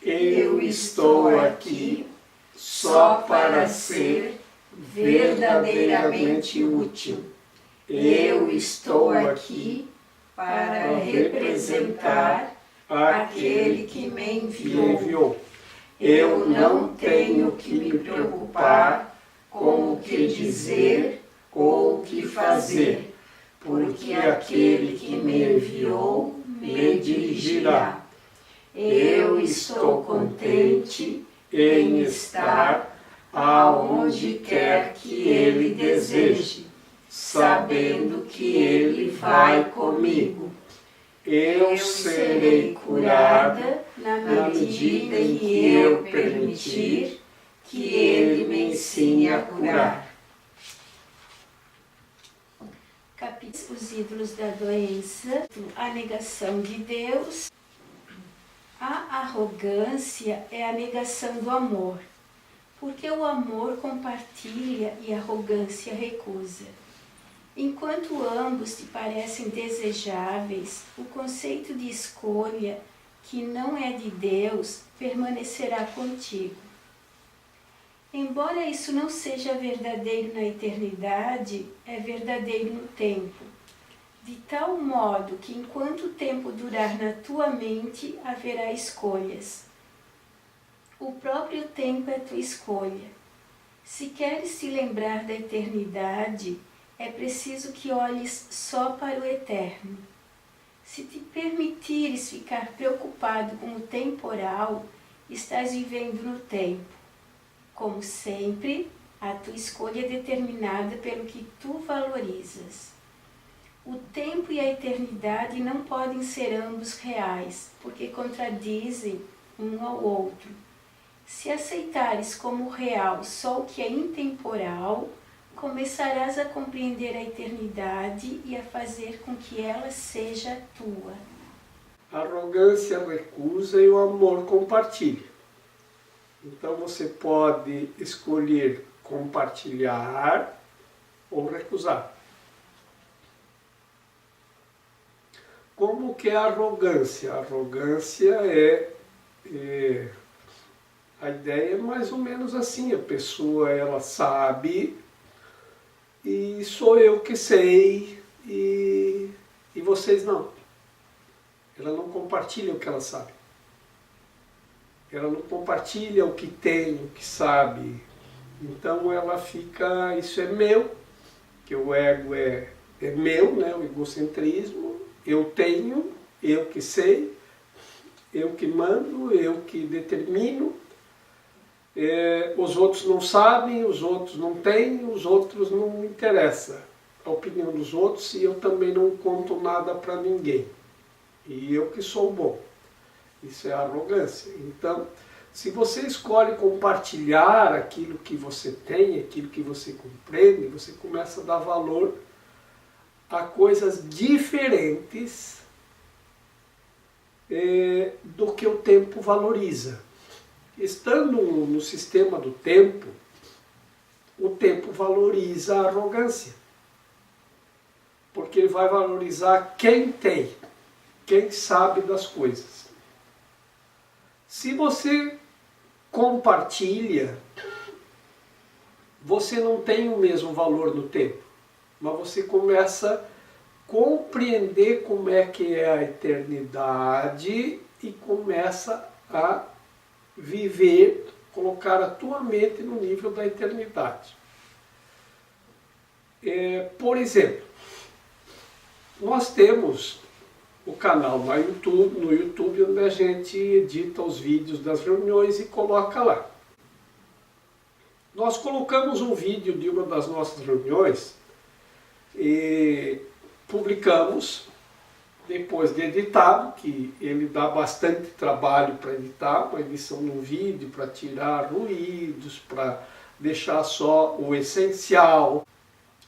Eu estou aqui só para ser verdadeiramente útil. Eu estou aqui para representar aquele que me enviou. Eu não tenho que me preocupar com o que dizer ou o que fazer, porque aquele que me enviou me dirigirá. Eu estou contente em estar aonde quer que Ele deseje, sabendo que Ele vai comigo. Eu serei curada na medida em que eu permitir que Ele me ensine a curar. Capítulo Os ídolos da doença, a negação de Deus. A arrogância é a negação do amor, porque o amor compartilha e a arrogância recusa. Enquanto ambos te parecem desejáveis, o conceito de escolha, que não é de Deus, permanecerá contigo. Embora isso não seja verdadeiro na eternidade, é verdadeiro no tempo. De tal modo que enquanto o tempo durar na tua mente, haverá escolhas. O próprio tempo é tua escolha. Se queres te lembrar da eternidade, é preciso que olhes só para o eterno. Se te permitires ficar preocupado com o temporal, estás vivendo no tempo. Como sempre, a tua escolha é determinada pelo que tu valorizas. O tempo e a eternidade não podem ser ambos reais, porque contradizem um ao outro. Se aceitares como real só o que é intemporal, começarás a compreender a eternidade e a fazer com que ela seja tua. A arrogância recusa e o amor compartilha. Então você pode escolher compartilhar ou recusar. Como que é a arrogância? A arrogância a ideia é mais ou menos assim, a pessoa ela sabe e sou eu que sei e vocês não. Ela não compartilha o que ela sabe. Ela não compartilha o que tem, o que sabe. Então ela fica, isso é meu, que o ego é meu, né, o egocentrismo. Eu tenho, eu que sei, eu que mando, eu que determino. Os outros não sabem, os outros não têm, os outros não me interessam a opinião dos outros e eu também não conto nada para ninguém. E eu que sou bom. Isso é arrogância. Então, se você escolhe compartilhar aquilo que você tem, aquilo que você compreende, você começa a dar valor a coisas diferentes do que o tempo valoriza. Estando no sistema do tempo, o tempo valoriza a arrogância. Porque ele vai valorizar quem tem, quem sabe das coisas. Se você compartilha, você não tem o mesmo valor no tempo. Mas você começa a compreender como é que é a eternidade e começa a viver, colocar a tua mente no nível da eternidade. Por exemplo, nós temos o canal no YouTube onde a gente edita os vídeos das reuniões e coloca lá. Nós colocamos um vídeo de uma das nossas reuniões e publicamos depois de editado, que ele dá bastante trabalho para editar, uma edição no vídeo, para tirar ruídos, para deixar só o essencial.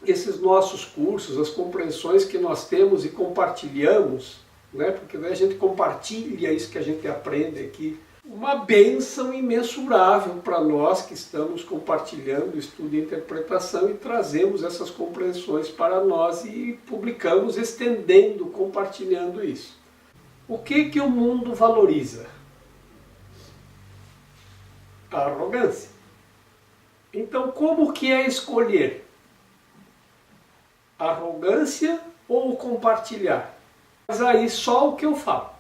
Esses nossos cursos, as compreensões que nós temos e compartilhamos, né? Porque daí a gente compartilha isso que a gente aprende aqui. Uma bênção imensurável para nós que estamos compartilhando o estudo e interpretação e trazemos essas compreensões para nós e publicamos, estendendo, compartilhando isso. O que o mundo valoriza? A arrogância. Então, como que é escolher? Arrogância ou compartilhar? Mas aí só o que eu falo,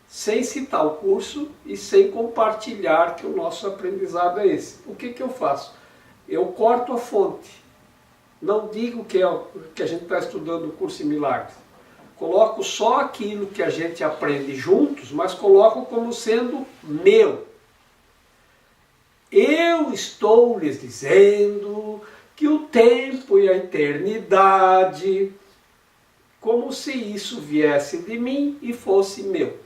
sem citar o curso e sem compartilhar que o nosso aprendizado é esse. O que eu faço? Eu corto a fonte. Não digo que a gente está estudando o curso em milagres. Coloco só aquilo que a gente aprende juntos, mas coloco como sendo meu. Eu estou lhes dizendo que o tempo e a eternidade, como se isso viesse de mim e fosse meu.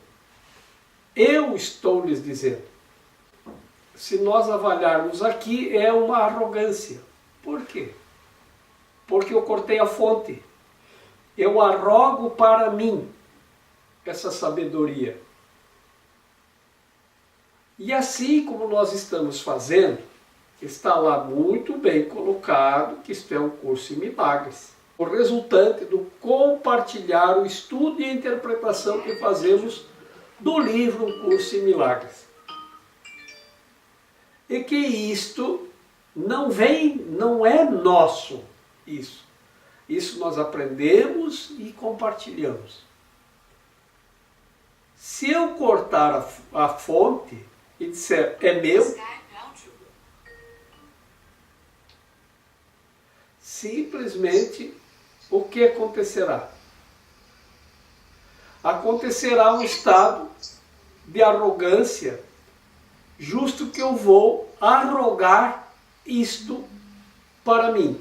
Eu estou lhes dizendo. Se nós avaliarmos aqui, é uma arrogância. Por quê? Porque eu cortei a fonte. Eu arrogo para mim essa sabedoria. E assim como nós estamos fazendo, está lá muito bem colocado que isto é um curso em milagres. O resultante do compartilhar o estudo e a interpretação que fazemos do livro Um Curso em Milagres. E que isto não é nosso, isso. Isso nós aprendemos e compartilhamos. Se eu cortar a fonte e disser é meu, simplesmente o que acontecerá? Acontecerá um estado de arrogância, justo que eu vou arrogar isto para mim.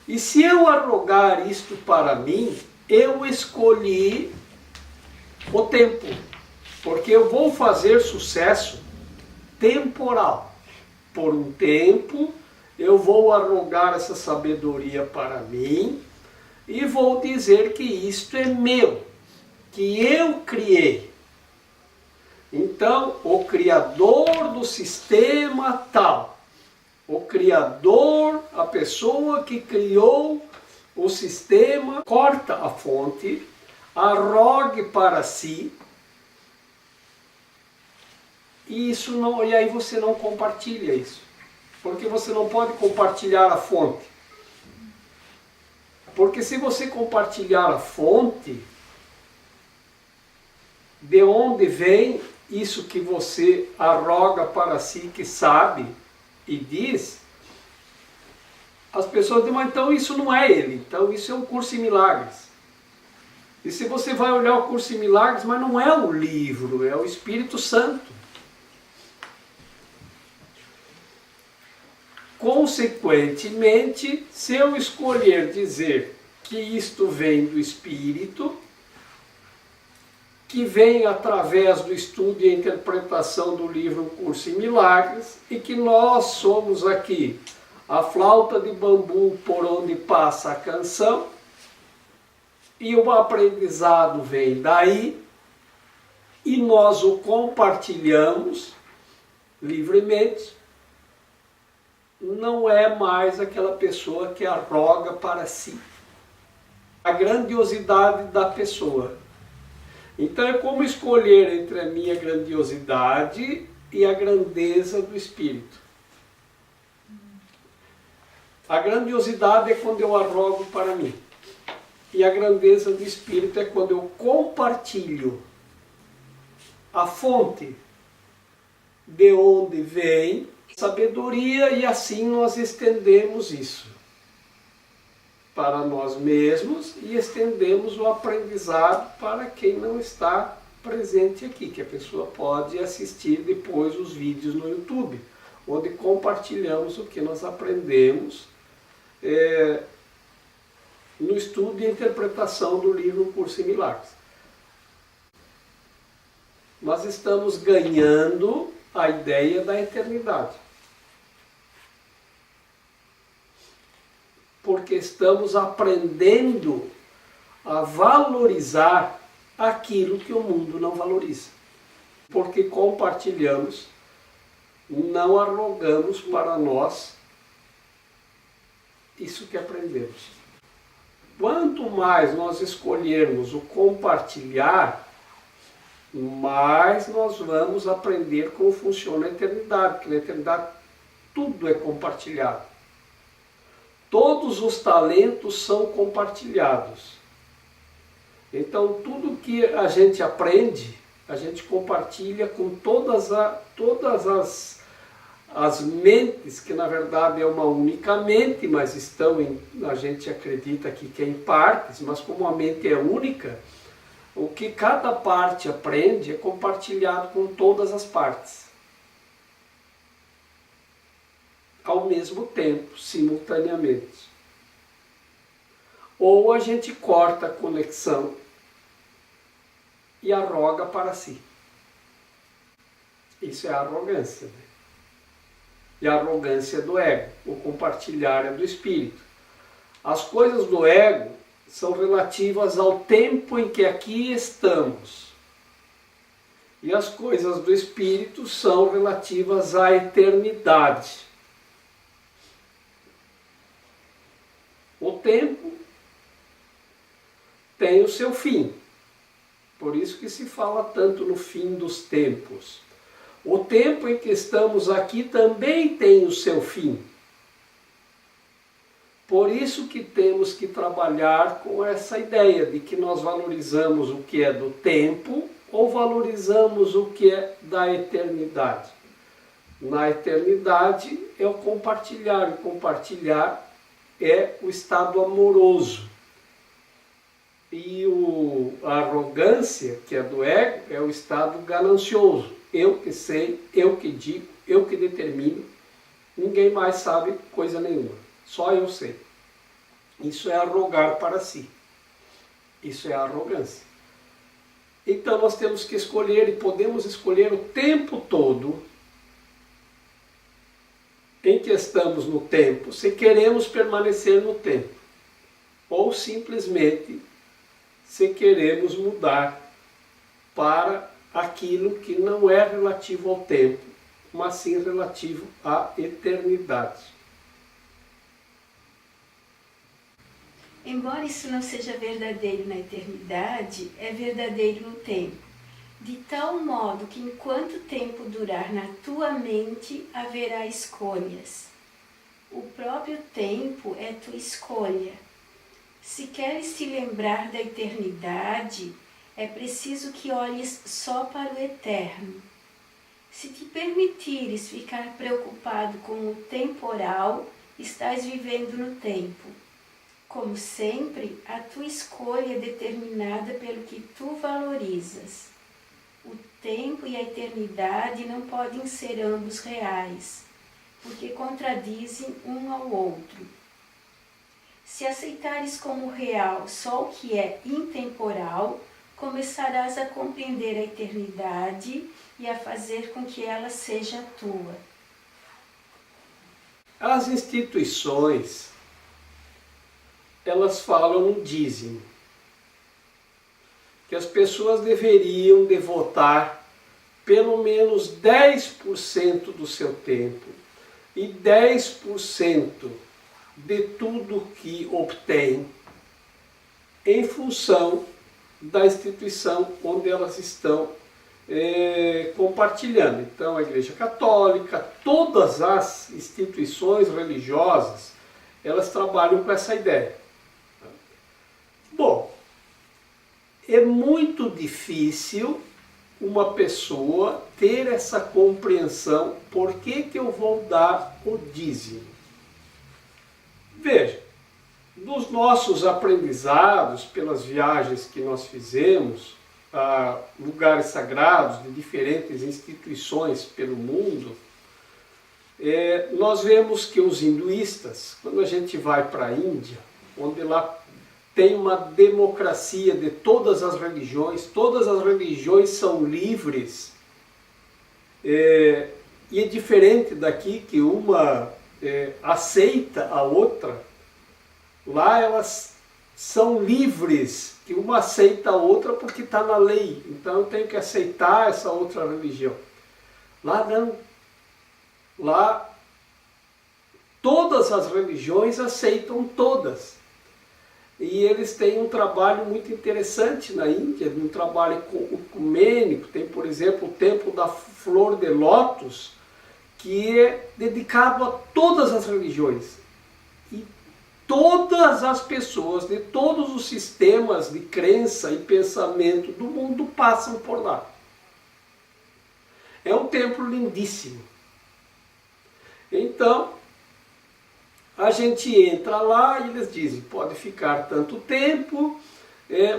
E se eu arrogar isto para mim, eu escolhi o tempo, porque eu vou fazer sucesso temporal. Por um tempo, eu vou arrogar essa sabedoria para mim e vou dizer que isto é meu, que eu criei. Então, o criador do sistema tal, o criador, a pessoa que criou o sistema, corta a fonte, arrogue para si, e aí você não compartilha isso. Porque você não pode compartilhar a fonte. Porque se você compartilhar a fonte, de onde vem isso que você arroga para si, que sabe e diz, as pessoas dizem, mas então isso não é ele, então isso é um curso em milagres. E se você vai olhar o curso em milagres, mas não é o livro, é o Espírito Santo. Consequentemente, se eu escolher dizer que isto vem do Espírito, que vem através do estudo e a interpretação do livro Um Curso em Milagres, e que nós somos aqui a flauta de bambu por onde passa a canção, e o aprendizado vem daí, e nós o compartilhamos livremente, não é mais aquela pessoa que arroga para si a grandiosidade da pessoa. Então é como escolher entre a minha grandiosidade e a grandeza do Espírito. A grandiosidade é quando eu arrogo para mim. E a grandeza do Espírito é quando eu compartilho a fonte de onde vem sabedoria, e assim nós estendemos isso para nós mesmos e estendemos o aprendizado para quem não está presente aqui, que a pessoa pode assistir depois os vídeos no YouTube, onde compartilhamos o que nós aprendemos no estudo e interpretação do livro Um Curso em Milagres. Nós estamos ganhando a ideia da eternidade. Porque estamos aprendendo a valorizar aquilo que o mundo não valoriza. Porque compartilhamos, não arrogamos para nós isso que aprendemos. Quanto mais nós escolhermos o compartilhar, mais nós vamos aprender como funciona a eternidade, porque na eternidade tudo é compartilhado. Todos os talentos são compartilhados. Então tudo que a gente aprende, a gente compartilha com todas as mentes, que na verdade é uma única mente, mas a gente acredita aqui que é em partes, mas como a mente é única, o que cada parte aprende é compartilhado com todas as partes. Ao mesmo tempo, simultaneamente. Ou a gente corta a conexão e arroga para si. Isso é arrogância, né? E a arrogância é do ego, o compartilhar é do espírito. As coisas do ego são relativas ao tempo em que aqui estamos. E as coisas do espírito são relativas à eternidade. O tempo tem o seu fim. Por isso que se fala tanto no fim dos tempos. O tempo em que estamos aqui também tem o seu fim. Por isso que temos que trabalhar com essa ideia de que nós valorizamos o que é do tempo ou valorizamos o que é da eternidade. Na eternidade é o compartilhar. O compartilhar é o estado amoroso. E a arrogância, que é do ego, é o estado ganancioso. Eu que sei, eu que digo, eu que determino, ninguém mais sabe coisa nenhuma, só eu sei. Isso é arrogar para si, isso é arrogância. Então nós temos que escolher, e podemos escolher o tempo todo em que estamos no tempo, se queremos permanecer no tempo, ou simplesmente se queremos mudar para aquilo que não é relativo ao tempo, mas sim relativo à eternidade. Embora isso não seja verdadeiro na eternidade, é verdadeiro no tempo, de tal modo que enquanto o tempo durar na tua mente, haverá escolhas. O próprio tempo é tua escolha. Se queres te lembrar da eternidade, é preciso que olhes só para o eterno. Se te permitires ficar preocupado com o temporal, estás vivendo no tempo. Como sempre, a tua escolha é determinada pelo que tu valorizas. O tempo e a eternidade não podem ser ambos reais, porque contradizem um ao outro. Se aceitares como real só o que é intemporal, começarás a compreender a eternidade e a fazer com que ela seja tua. As instituições, elas falam no dízimo, que as pessoas deveriam devotar pelo menos 10% do seu tempo e 10% de tudo que obtém em função da instituição onde elas estão compartilhando. Então a Igreja Católica, todas as instituições religiosas, elas trabalham com essa ideia. Bom, é muito difícil uma pessoa ter essa compreensão, por que eu vou dar o dízimo? Veja, dos nossos aprendizados, pelas viagens que nós fizemos a lugares sagrados de diferentes instituições pelo mundo, nós vemos que os hinduístas, quando a gente vai para a Índia, onde lá tem uma democracia de todas as religiões são livres, e é diferente daqui que uma aceita a outra. Lá elas são livres, que uma aceita a outra porque está na lei, então eu tenho que aceitar essa outra religião. Lá não. Lá todas as religiões aceitam todas. E eles têm um trabalho muito interessante na Índia, um trabalho ecumênico. Tem, por exemplo, o Templo da Flor de Lótus, que é dedicado a todas as religiões. E todas as pessoas de todos os sistemas de crença e pensamento do mundo passam por lá. É um templo lindíssimo. Então, a gente entra lá e eles dizem, pode ficar tanto tempo,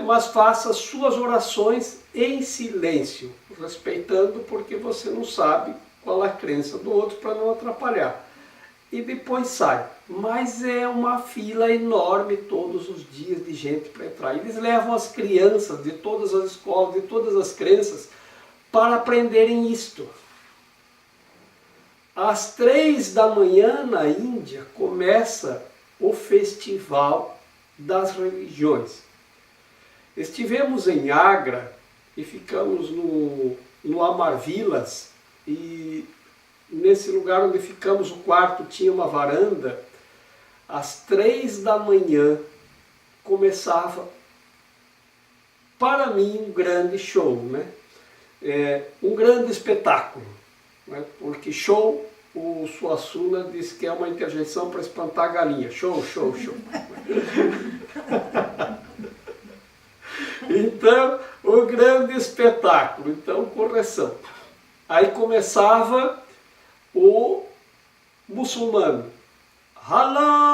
mas faça suas orações em silêncio, respeitando, porque você não sabe qual a crença do outro para não atrapalhar. E depois sai. Mas é uma fila enorme todos os dias de gente para entrar. Eles levam as crianças de todas as escolas, de todas as crenças, para aprenderem isto. Às 3 da manhã na Índia começa o Festival das Religiões. Estivemos em Agra e ficamos no Amar Vilas, e nesse lugar onde ficamos, o quarto tinha uma varanda. Às 3 da manhã começava, para mim, um grande show, né? Um grande espetáculo. Porque show, o Suassuna diz que é uma interjeição para espantar a galinha. Show, show, show. Então, o grande espetáculo. Então, correção. Aí começava o muçulmano. Halá!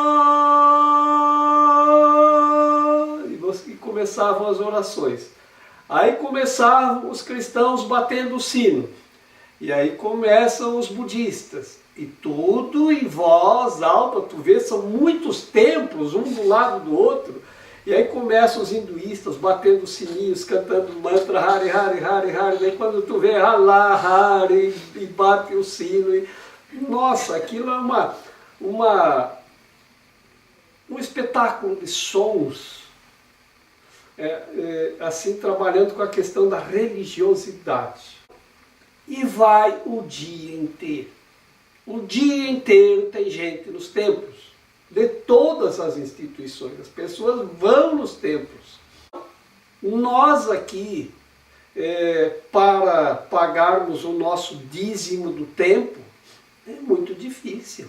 E começavam as orações. Aí começavam os cristãos batendo o sino. E aí começam os budistas, e tudo em voz alta, tu vê, são muitos templos, um do lado do outro, e aí começam os hinduístas batendo sininhos, cantando mantra, Hari, Hari, Hari, Hari, daí quando tu vê Allah, Hari, e bate o sino, e... nossa, aquilo é um espetáculo de sons, assim, trabalhando com a questão da religiosidade. E vai o dia inteiro. O dia inteiro tem gente nos templos, de todas as instituições. As pessoas vão nos templos. Nós aqui, para pagarmos o nosso dízimo do templo, é muito difícil.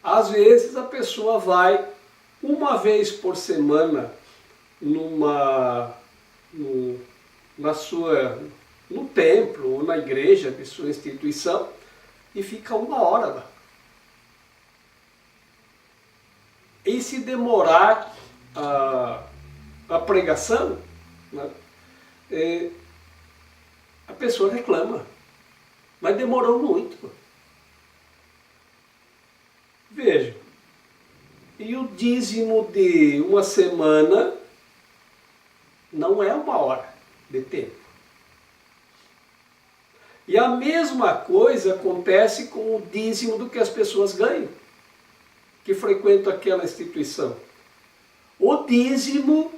Às vezes a pessoa vai uma vez por semana no templo ou na igreja de sua instituição e fica 1 hora lá. E se demorar a pregação, né, a pessoa reclama, mas demorou muito. Veja, e o dízimo de uma semana não é 1 hora de tempo. E a mesma coisa acontece com o dízimo do que as pessoas ganham, que frequentam aquela instituição. O dízimo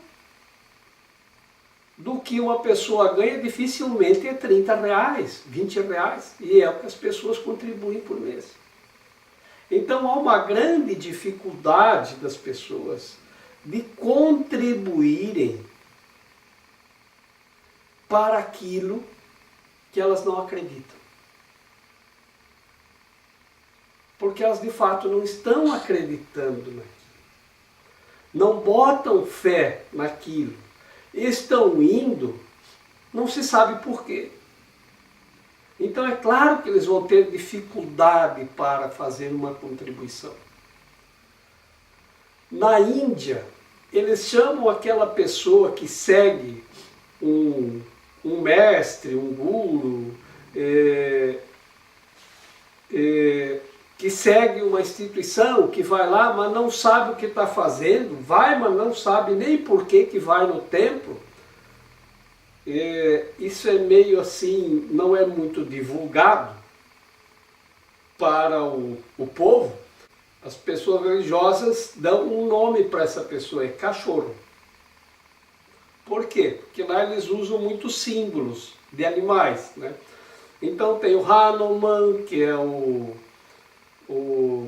do que uma pessoa ganha dificilmente é R$30, R$20, e é o que as pessoas contribuem por mês. Então há uma grande dificuldade das pessoas de contribuírem para aquilo que elas não acreditam. Porque elas de fato não estão acreditando naquilo. Não botam fé naquilo. Estão indo, não se sabe por quê. Então é claro que eles vão ter dificuldade para fazer uma contribuição. Na Índia, eles chamam aquela pessoa que segue um mestre, um guru, que segue uma instituição, que vai lá, mas não sabe o que está fazendo, vai, mas não sabe nem por que vai no templo. Isso é meio assim, não é muito divulgado para o povo. As pessoas religiosas dão um nome para essa pessoa, é cachorro. Por quê? Porque lá eles usam muitos símbolos de animais, né? Então tem o Hanuman, que é o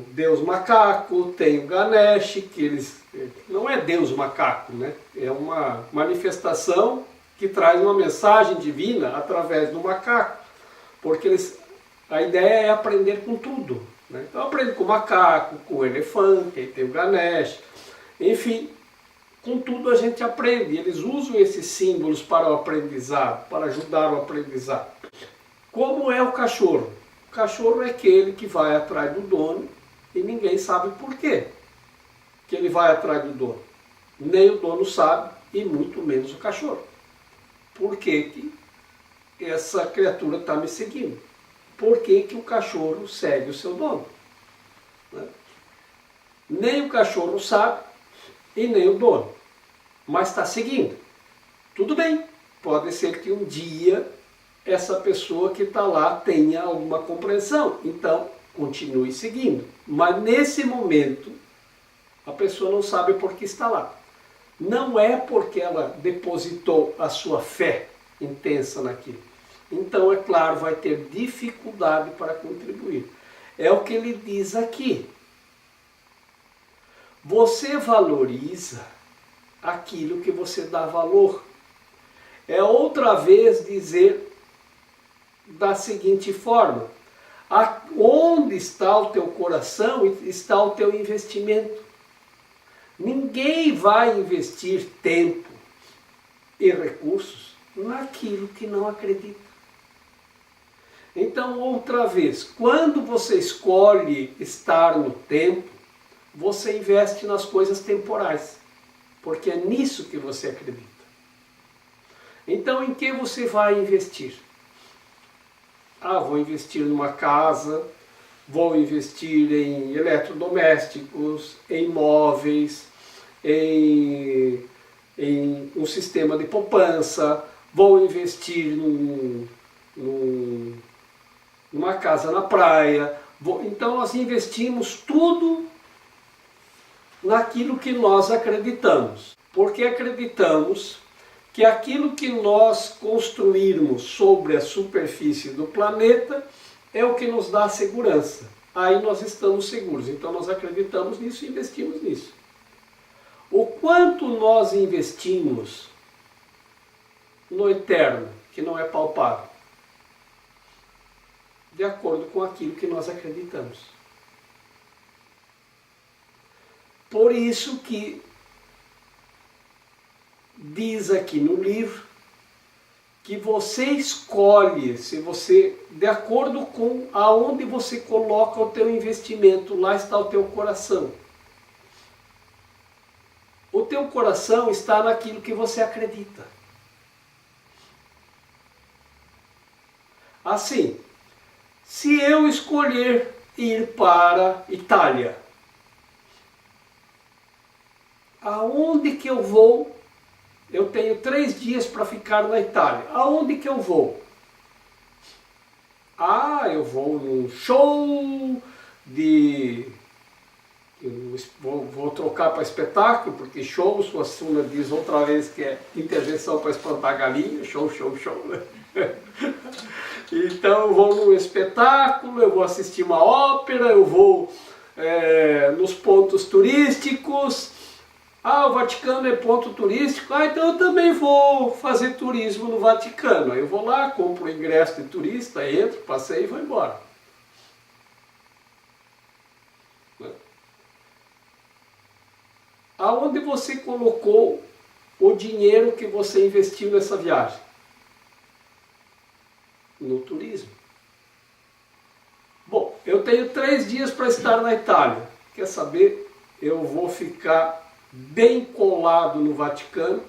Deus macaco, tem o Ganesh, que eles não é Deus macaco, né? É uma manifestação que traz uma mensagem divina através do macaco, porque a ideia é aprender com tudo, né? Então aprende com o macaco, com o elefante, aí tem o Ganesh, enfim, com tudo a gente aprende. Eles usam esses símbolos para o aprendizado, para ajudar o aprendizado. Como é o cachorro? O cachorro é aquele que vai atrás do dono e ninguém sabe por quê que ele vai atrás do dono. Nem o dono sabe e muito menos o cachorro. Por que essa criatura está me seguindo? Por que o cachorro segue o seu dono? Né? Nem o cachorro sabe e nem o dono, mas está seguindo. Tudo bem, pode ser que um dia essa pessoa que está lá tenha alguma compreensão, então continue seguindo. Mas nesse momento, a pessoa não sabe por que está lá. Não é porque ela depositou a sua fé intensa naquilo. Então, é claro, vai ter dificuldade para contribuir. É o que ele diz aqui. Você valoriza aquilo que você dá valor. É outra vez dizer da seguinte forma: onde está o teu coração, está o teu investimento. Ninguém vai investir tempo e recursos naquilo que não acredita. Então, outra vez, quando você escolhe estar no tempo, você investe nas coisas temporais, porque é nisso que você acredita. Então, em que você vai investir? Vou investir numa casa, vou investir em eletrodomésticos, em móveis, em um sistema de poupança, vou investir numa casa na praia. Então nós investimos tudo naquilo que nós acreditamos, porque acreditamos que aquilo que nós construirmos sobre a superfície do planeta é o que nos dá segurança. Aí nós estamos seguros, então nós acreditamos nisso e investimos nisso. O quanto nós investimos no eterno, que não é palpável, de acordo com aquilo que nós acreditamos. Por isso que diz aqui no livro que você escolhe, se você, de acordo com aonde você coloca o teu investimento, lá está o teu coração. O teu coração está naquilo que você acredita. Assim, se eu escolher ir para Itália, aonde que eu vou? Eu tenho 3 dias para ficar na Itália. Aonde que eu vou? Eu vou num show de... Vou trocar para espetáculo, porque show, sua Suna diz outra vez que é intervenção para espantar galinha. Show, show, show, né? Então eu vou num espetáculo, eu vou assistir uma ópera, eu vou nos pontos turísticos. O Vaticano é ponto turístico, então eu também vou fazer turismo no Vaticano. Aí eu vou lá, compro o ingresso de turista, entro, passeio e vou embora. Aonde você colocou o dinheiro que você investiu nessa viagem? No turismo. Bom, eu tenho 3 dias para estar na Itália. Quer saber? Eu vou ficar bem colado no Vaticano.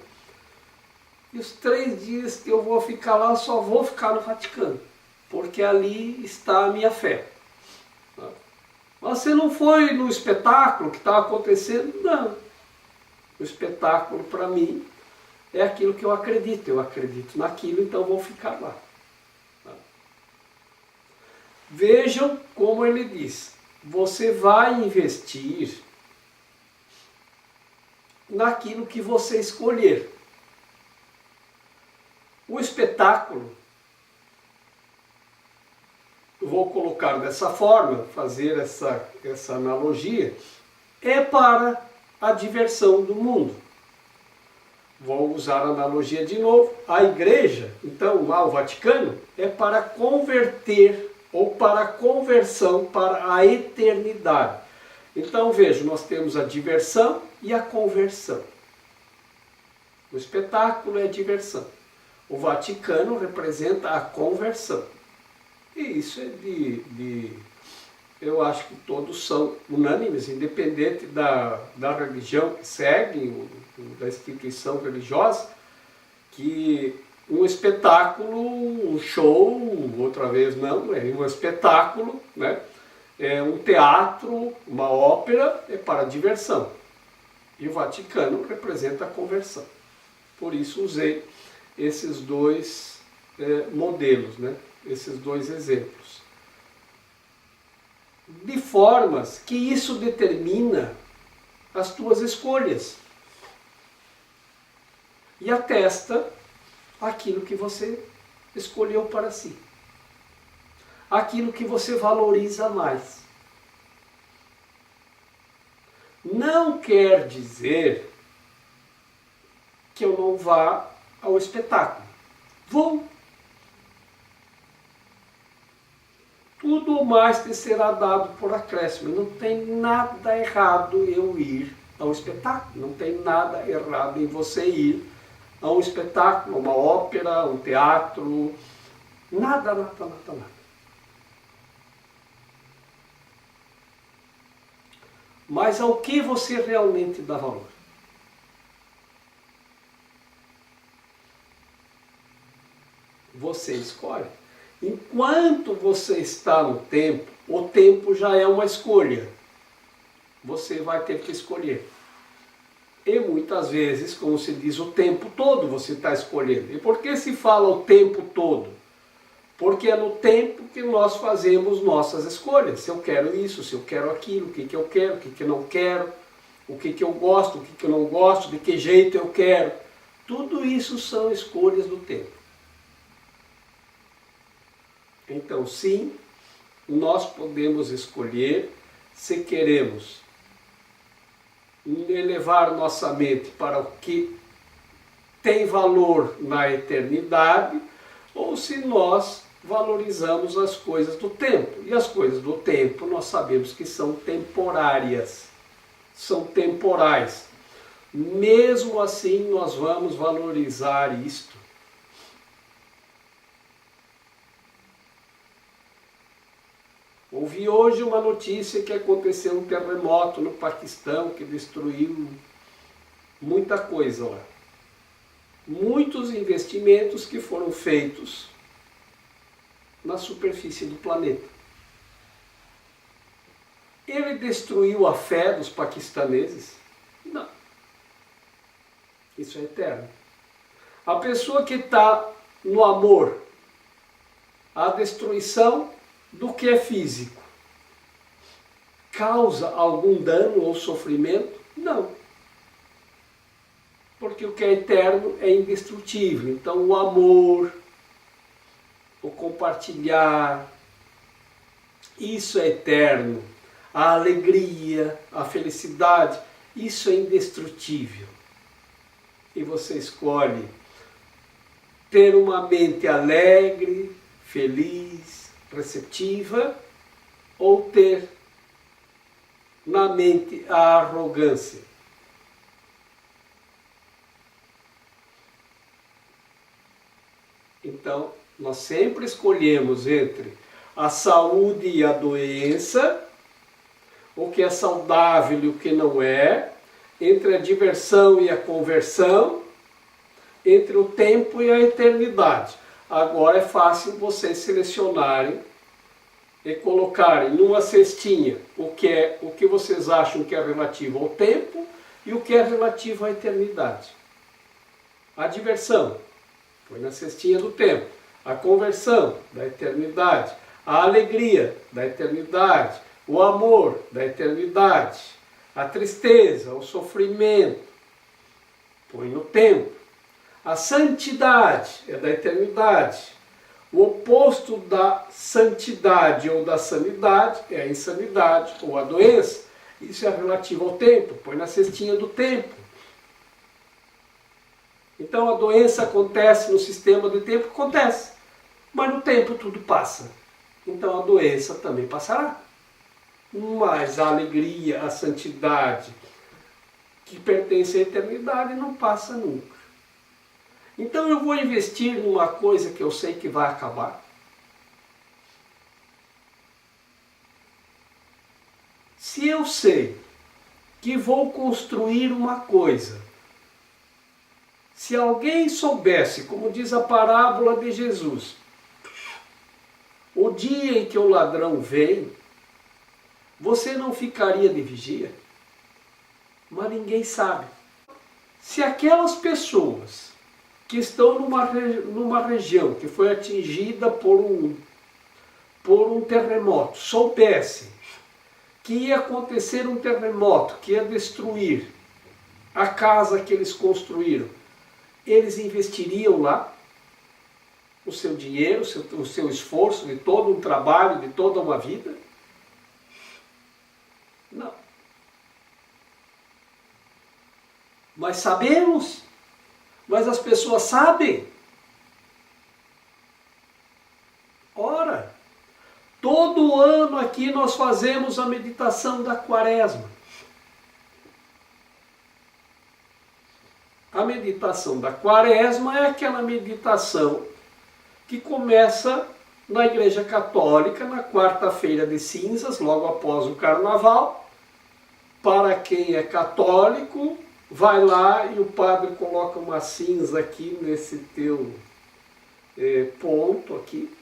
E os 3 dias que eu vou ficar lá, eu só vou ficar no Vaticano. Porque ali está a minha fé. Mas você não foi no espetáculo que estava acontecendo? Não. O espetáculo, para mim, é aquilo que eu acredito. Eu acredito naquilo, então vou ficar lá. Vejam como ele diz. você vai investir naquilo que você escolher. O espetáculo, vou colocar dessa forma, fazer essa analogia, é para a diversão do mundo. Vou usar a analogia de novo. A igreja, então lá o Vaticano, é para converter ou para a conversão para a eternidade. Então veja, nós temos a diversão e a conversão. O espetáculo é a diversão. O Vaticano representa a conversão. E isso é eu acho que todos são unânimes, independente da religião que seguem, da instituição religiosa, que um espetáculo, um show, outra vez não, é um espetáculo, né? É um teatro, uma ópera, é para diversão. E o Vaticano representa a conversão. Por isso usei esses dois modelos, né? Esses dois exemplos. De formas que isso determina as tuas escolhas. E atesta aquilo que você escolheu para si. Aquilo que você valoriza mais. Não quer dizer que eu não vá ao espetáculo. Vou. Tudo mais te será dado por acréscimo. Não tem nada errado eu ir ao espetáculo. Não tem nada errado em você ir a um espetáculo, uma ópera, um teatro. Nada, nada, nada, nada. Mas ao que você realmente dá valor? Você escolhe. Enquanto você está no tempo, o tempo já é uma escolha. Você vai ter que escolher. E muitas vezes, como se diz, o tempo todo você está escolhendo. E por que se fala o tempo todo? Porque é no tempo que nós fazemos nossas escolhas. Se eu quero isso, se eu quero aquilo, o que eu quero, o que eu não quero, o que eu gosto, o que eu não gosto, de que jeito eu quero. Tudo isso são escolhas do tempo. Então, sim, nós podemos escolher se queremos elevar nossa mente para o que tem valor na eternidade ou se nós valorizamos as coisas do tempo. E as coisas do tempo nós sabemos que são temporárias, são temporais. Mesmo assim, nós vamos valorizar isto. Ouvi hoje uma notícia que aconteceu um terremoto no Paquistão que destruiu muita coisa lá. Muitos investimentos que foram feitos na superfície do planeta. Ele destruiu a fé dos paquistaneses? Não. Isso é eterno. A pessoa que está no amor, a destruição do que é físico, causa algum dano ou sofrimento? Não. Porque o que é eterno é indestrutível. Então o amor, o compartilhar, isso é eterno. A alegria, a felicidade, isso é indestrutível. E você escolhe ter uma mente alegre, feliz, receptiva, ou ter na mente a arrogância. Então, nós sempre escolhemos entre a saúde e a doença, o que é saudável e o que não é, entre a diversão e a conversão, entre o tempo e a eternidade. Agora é fácil vocês selecionarem e colocarem numa cestinha o que vocês acham que é relativo ao tempo e o que é relativo à eternidade. A diversão foi na cestinha do tempo, a conversão da eternidade, a alegria da eternidade, O amor, da eternidade. A tristeza, o sofrimento, põe no tempo. A santidade é da eternidade. O oposto da santidade ou da sanidade é a insanidade ou a doença. Isso é relativo ao tempo, põe na cestinha do tempo. Então a doença acontece no sistema do tempo? Acontece. Mas no tempo tudo passa. Então a doença também passará. Mas a alegria, a santidade, que pertence à eternidade, não passa nunca. Então eu vou investir numa coisa que eu sei que vai acabar. Se eu sei que vou construir uma coisa, se alguém soubesse, como diz a parábola de Jesus, o dia em que o ladrão vem, você não ficaria de vigia? Mas ninguém sabe. Se aquelas pessoas que estão numa região que foi atingida por um terremoto soubessem que ia acontecer um terremoto, que ia destruir a casa que eles construíram, eles investiriam lá o seu dinheiro, o seu esforço, de todo um trabalho, de toda uma vida? Não. Mas sabemos, mas as pessoas sabem. Ora, todo ano aqui nós fazemos a meditação da Quaresma. A meditação da Quaresma é aquela meditação que começa na Igreja Católica na quarta-feira de cinzas, logo após o Carnaval. Para quem é católico, vai lá e o padre coloca uma cinza aqui nesse teu ponto aqui,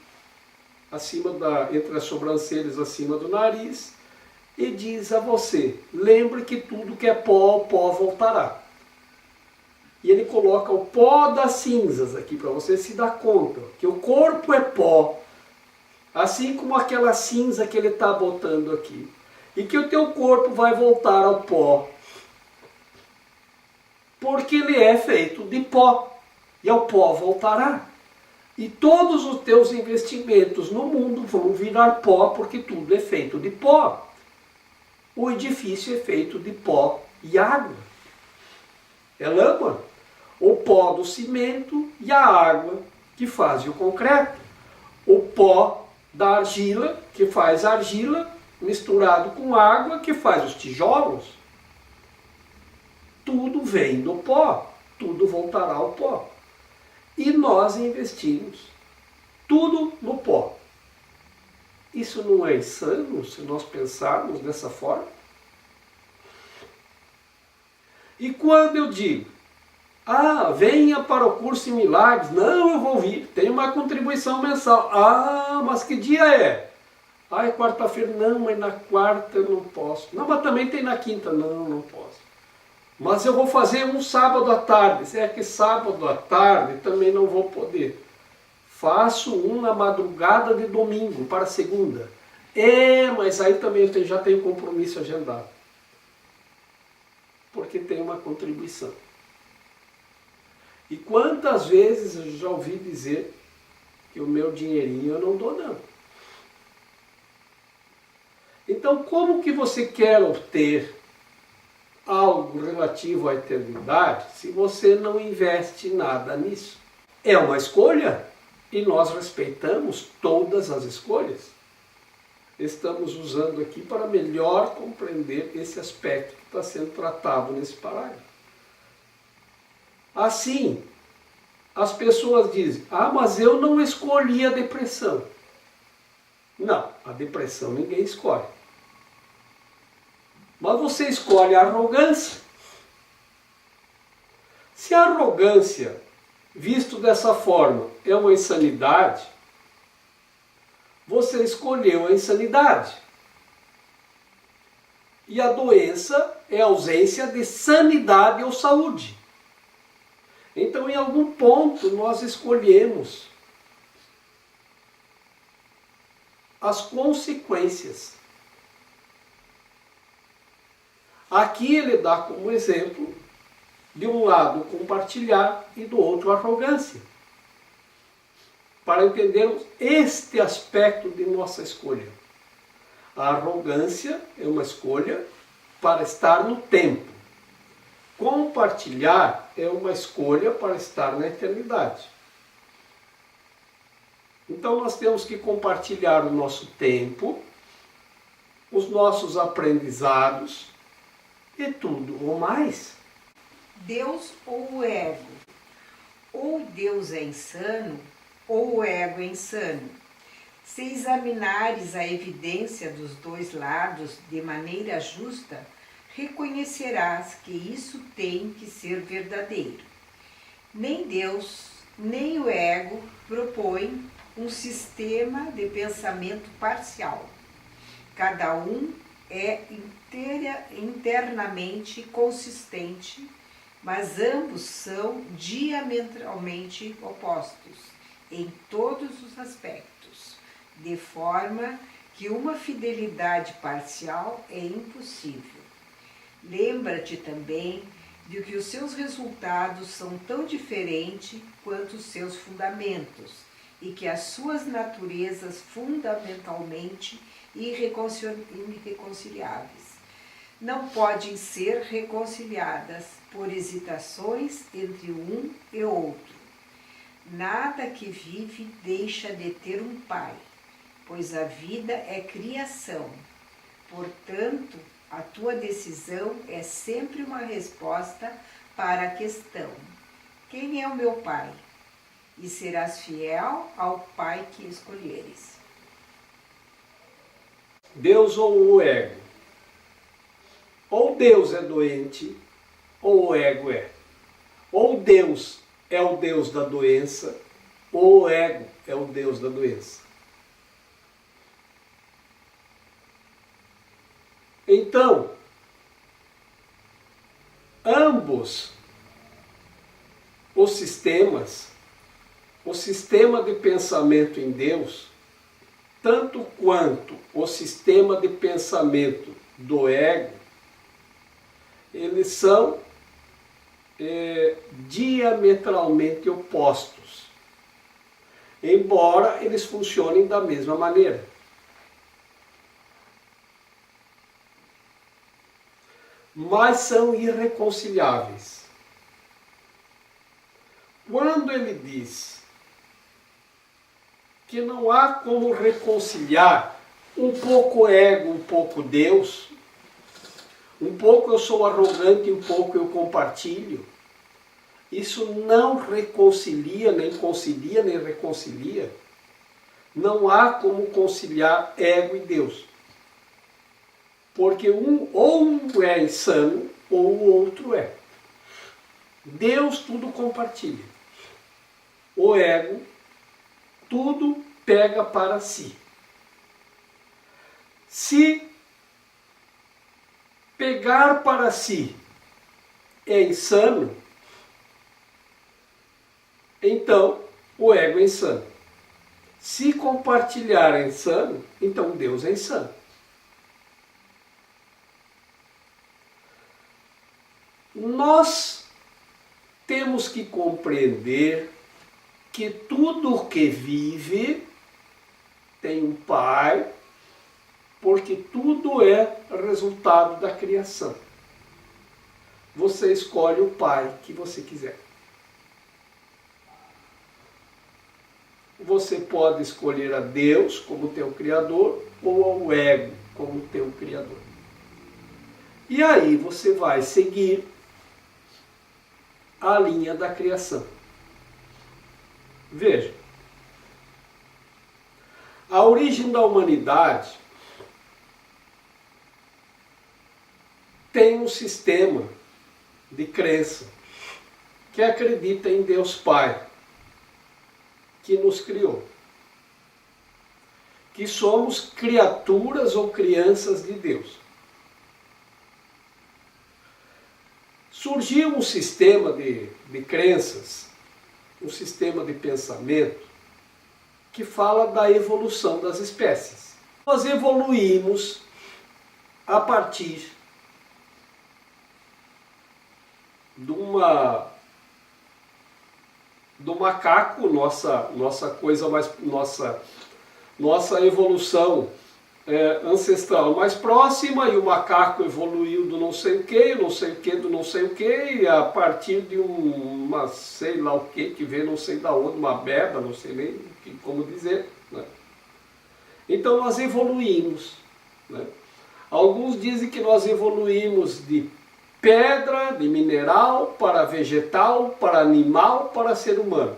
entre as sobrancelhas, acima do nariz, e diz a você: lembre que tudo que é pó, o pó voltará. E ele coloca o pó das cinzas aqui para você se dar conta que o corpo é pó, assim como aquela cinza que ele está botando aqui, e que o teu corpo vai voltar ao pó, porque ele é feito de pó, e ao pó voltará. E todos os teus investimentos no mundo vão virar pó, porque tudo é feito de pó. O edifício é feito de pó e água. É lama. O pó do cimento e a água que faz o concreto. O pó da argila, que faz a argila, misturado com água, que faz os tijolos. Tudo vem do pó, tudo voltará ao pó. E nós investimos tudo no pó. Isso não é insano se nós pensarmos dessa forma? E quando eu digo: venha para o curso em milagres. Não, eu vou vir. Tem uma contribuição mensal. Mas que dia é? É quarta-feira. Não, mas na quarta eu não posso. Não, mas também tem na quinta. Não, não posso. Mas eu vou fazer um sábado à tarde. É que sábado à tarde também não vou poder. Faço um na madrugada de domingo para segunda. Mas aí também eu já tenho compromisso agendado. Porque tem uma contribuição. E quantas vezes eu já ouvi dizer que o meu dinheirinho eu não dou não. Então como que você quer obter algo relativo à eternidade se você não investe nada nisso? É uma escolha e nós respeitamos todas as escolhas. Estamos usando aqui para melhor compreender esse aspecto que está sendo tratado nesse parágrafo. Assim, as pessoas dizem: mas eu não escolhi a depressão. Não, a depressão ninguém escolhe. Mas você escolhe a arrogância. Se a arrogância, visto dessa forma, é uma insanidade, você escolheu a insanidade. E a doença é a ausência de sanidade ou saúde. Então, em algum ponto, nós escolhemos as consequências Aqui ele dá como exemplo, de um lado compartilhar e do outro arrogância, para entendermos este aspecto de nossa escolha. A arrogância é uma escolha para estar no tempo. Compartilhar é uma escolha para estar na eternidade. Então nós temos que compartilhar o nosso tempo, os nossos aprendizados e tudo ou mais. Deus ou o ego? Ou Deus é insano, ou o ego é insano. Se examinares a evidência dos dois lados de maneira justa, reconhecerás que isso tem que ser verdadeiro. Nem Deus, nem o ego propõem um sistema de pensamento parcial. Cada um é internamente consistente, mas ambos são diametralmente opostos em todos os aspectos, de forma que uma fidelidade parcial é impossível. Lembra-te também de que os seus resultados são tão diferentes quanto os seus fundamentos e que as suas naturezas fundamentalmente irreconciliáveis não podem ser reconciliadas por hesitações entre um e outro. Nada que vive deixa de ter um pai, pois a vida é criação. Portanto, a tua decisão é sempre uma resposta para a questão: quem é o meu pai? E serás fiel ao pai que escolheres. Deus ou o ego? Ou Deus é doente, ou o ego é. Ou Deus é o Deus da doença, ou o ego é o Deus da doença. Então, ambos os sistemas, o sistema de pensamento em Deus, tanto quanto o sistema de pensamento do ego, eles são diametralmente opostos, embora eles funcionem da mesma maneira. Mas são irreconciliáveis. Quando ele diz que não há como reconciliar um pouco ego, um pouco Deus, um pouco eu sou arrogante, um pouco eu compartilho, isso não reconcilia, nem concilia, nem reconcilia. Não há como conciliar ego e Deus. Porque um é insano, ou o outro é. Deus tudo compartilha. O ego tudo pega para si. Se pegar para si é insano, então o ego é insano. Se compartilhar é insano, então Deus é insano. Nós temos que compreender que tudo que vive tem um pai, porque tudo é resultado da criação. Você escolhe o pai que você quiser. Você pode escolher a Deus como teu criador ou ao ego como teu criador. E aí você vai seguir a linha da criação. Veja, a origem da humanidade tem um sistema de crença que acredita em Deus Pai, que nos criou, que somos criaturas ou crianças de Deus. Surgiu um sistema de crenças, um sistema de pensamento que fala da evolução das espécies. Nós evoluímos a partir do macaco, nossa coisa mais, nossa evolução ancestral mais próxima, e o macaco evoluiu do não sei o que, não sei o que, do não sei o que, e a partir de uma sei lá o que veio não sei da onde, uma beba, não sei nem como dizer, né? Então nós evoluímos, né? Alguns dizem que nós evoluímos de pedra, de mineral, para vegetal, para animal, para ser humano.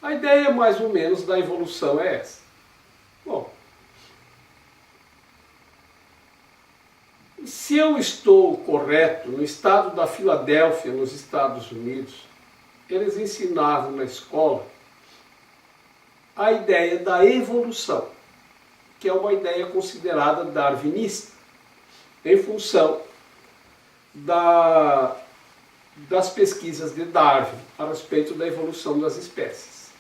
A ideia mais ou menos da evolução é essa. Bom, se eu estou correto, no estado da Filadélfia, nos Estados Unidos, eles ensinavam na escola a ideia da evolução, que é uma ideia considerada darwinista, em função das pesquisas de Darwin a respeito da evolução das espécies.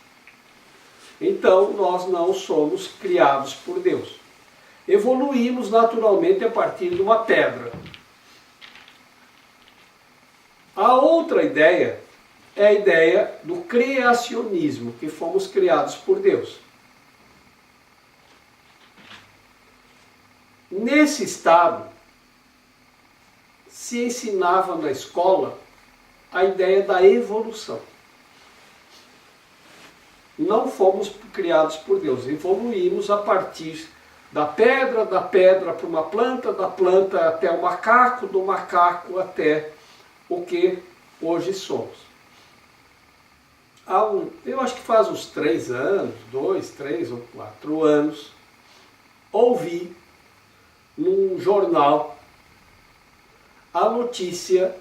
Então, nós não somos criados por Deus. Evoluímos naturalmente a partir de uma pedra. A outra ideia é a ideia do criacionismo, que fomos criados por Deus. Nesse estado, se ensinava na escola a ideia da evolução. Não fomos criados por Deus, evoluímos a partir da pedra para uma planta, da planta até o macaco, do macaco até o que hoje somos. Eu acho que faz uns 3 anos, 2, 3 ou 4 anos, ouvi num jornal a notícia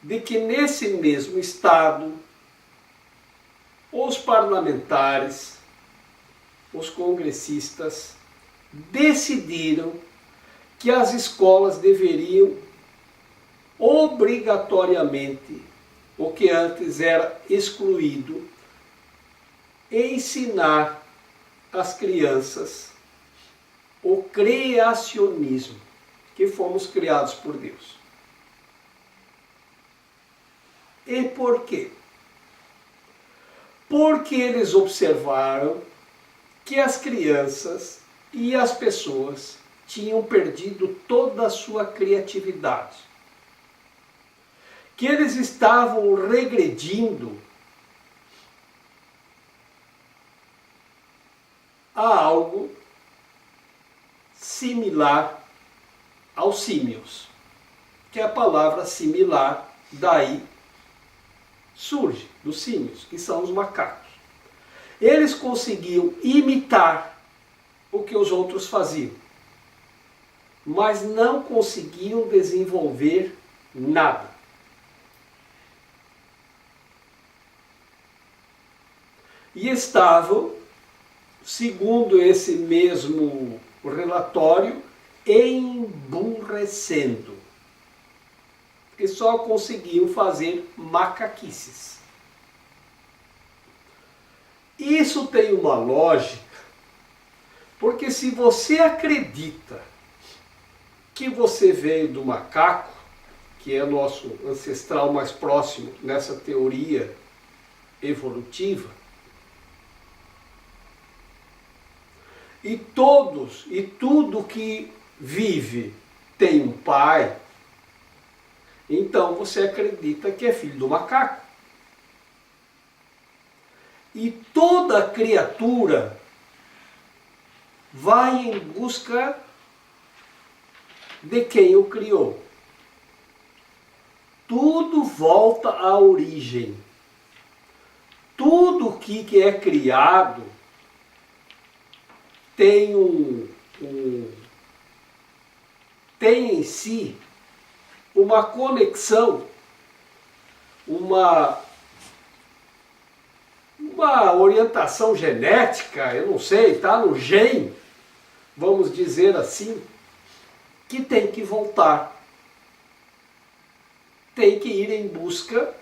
de que nesse mesmo estado os parlamentares, os congressistas, decidiram que as escolas deveriam obrigatoriamente, o que antes era excluído, ensinar às crianças o criacionismo, que fomos criados por Deus. E por quê? Porque eles observaram que as crianças e as pessoas tinham perdido toda a sua criatividade, que eles estavam regredindo a algo similar aos símios, que a palavra similar daí surge, dos símios, que são os macacos. Eles conseguiam imitar o que os outros faziam, mas não conseguiam desenvolver nada. E estavam, segundo esse mesmo relatório, emburrecendo. E só conseguiam fazer macaquices. Isso tem uma lógica, porque se você acredita que você veio do macaco, que é nosso ancestral mais próximo nessa teoria evolutiva, e tudo que vive tem um pai, então você acredita que é filho do macaco. E toda criatura vai em busca de quem o criou. Tudo volta à origem. Tudo que é criado tem tem em si uma conexão, uma orientação genética, eu não sei, está no gene, vamos dizer assim, que tem que voltar. Tem que ir em busca